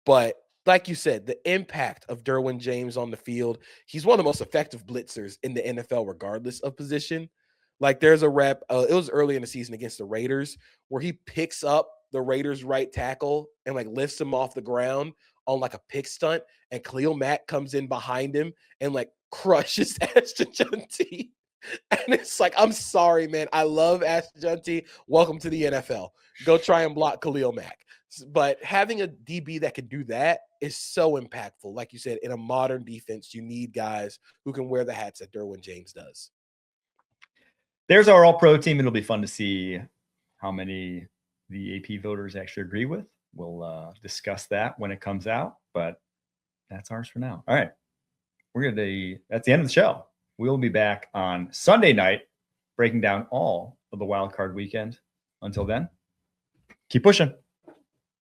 Speaker 2: But like you said, the impact of Derwin James on the field, he's one of the most effective blitzers in the NFL, regardless of position. Like, there's a rep, it was early in the season against the Raiders, where he picks up the Raiders right tackle and like lifts him off the ground on like a pick stunt, and Khalil Mack comes in behind him and like crushes Ashton Junty. And it's like, I'm sorry, man. I love Ashton Junty. Welcome to the NFL. Go try and block Khalil Mack. But having a DB that can do that is so impactful. Like you said, in a modern defense, you need guys who can wear the hats that Derwin James does.
Speaker 1: There's our All-Pro team. It'll be fun to see how many the AP voters actually agree with. We'll discuss that when it comes out, but that's ours for now. All right. That's the end of the show. We'll be back on Sunday night, breaking down all of the wild card weekend. Until then, keep pushing.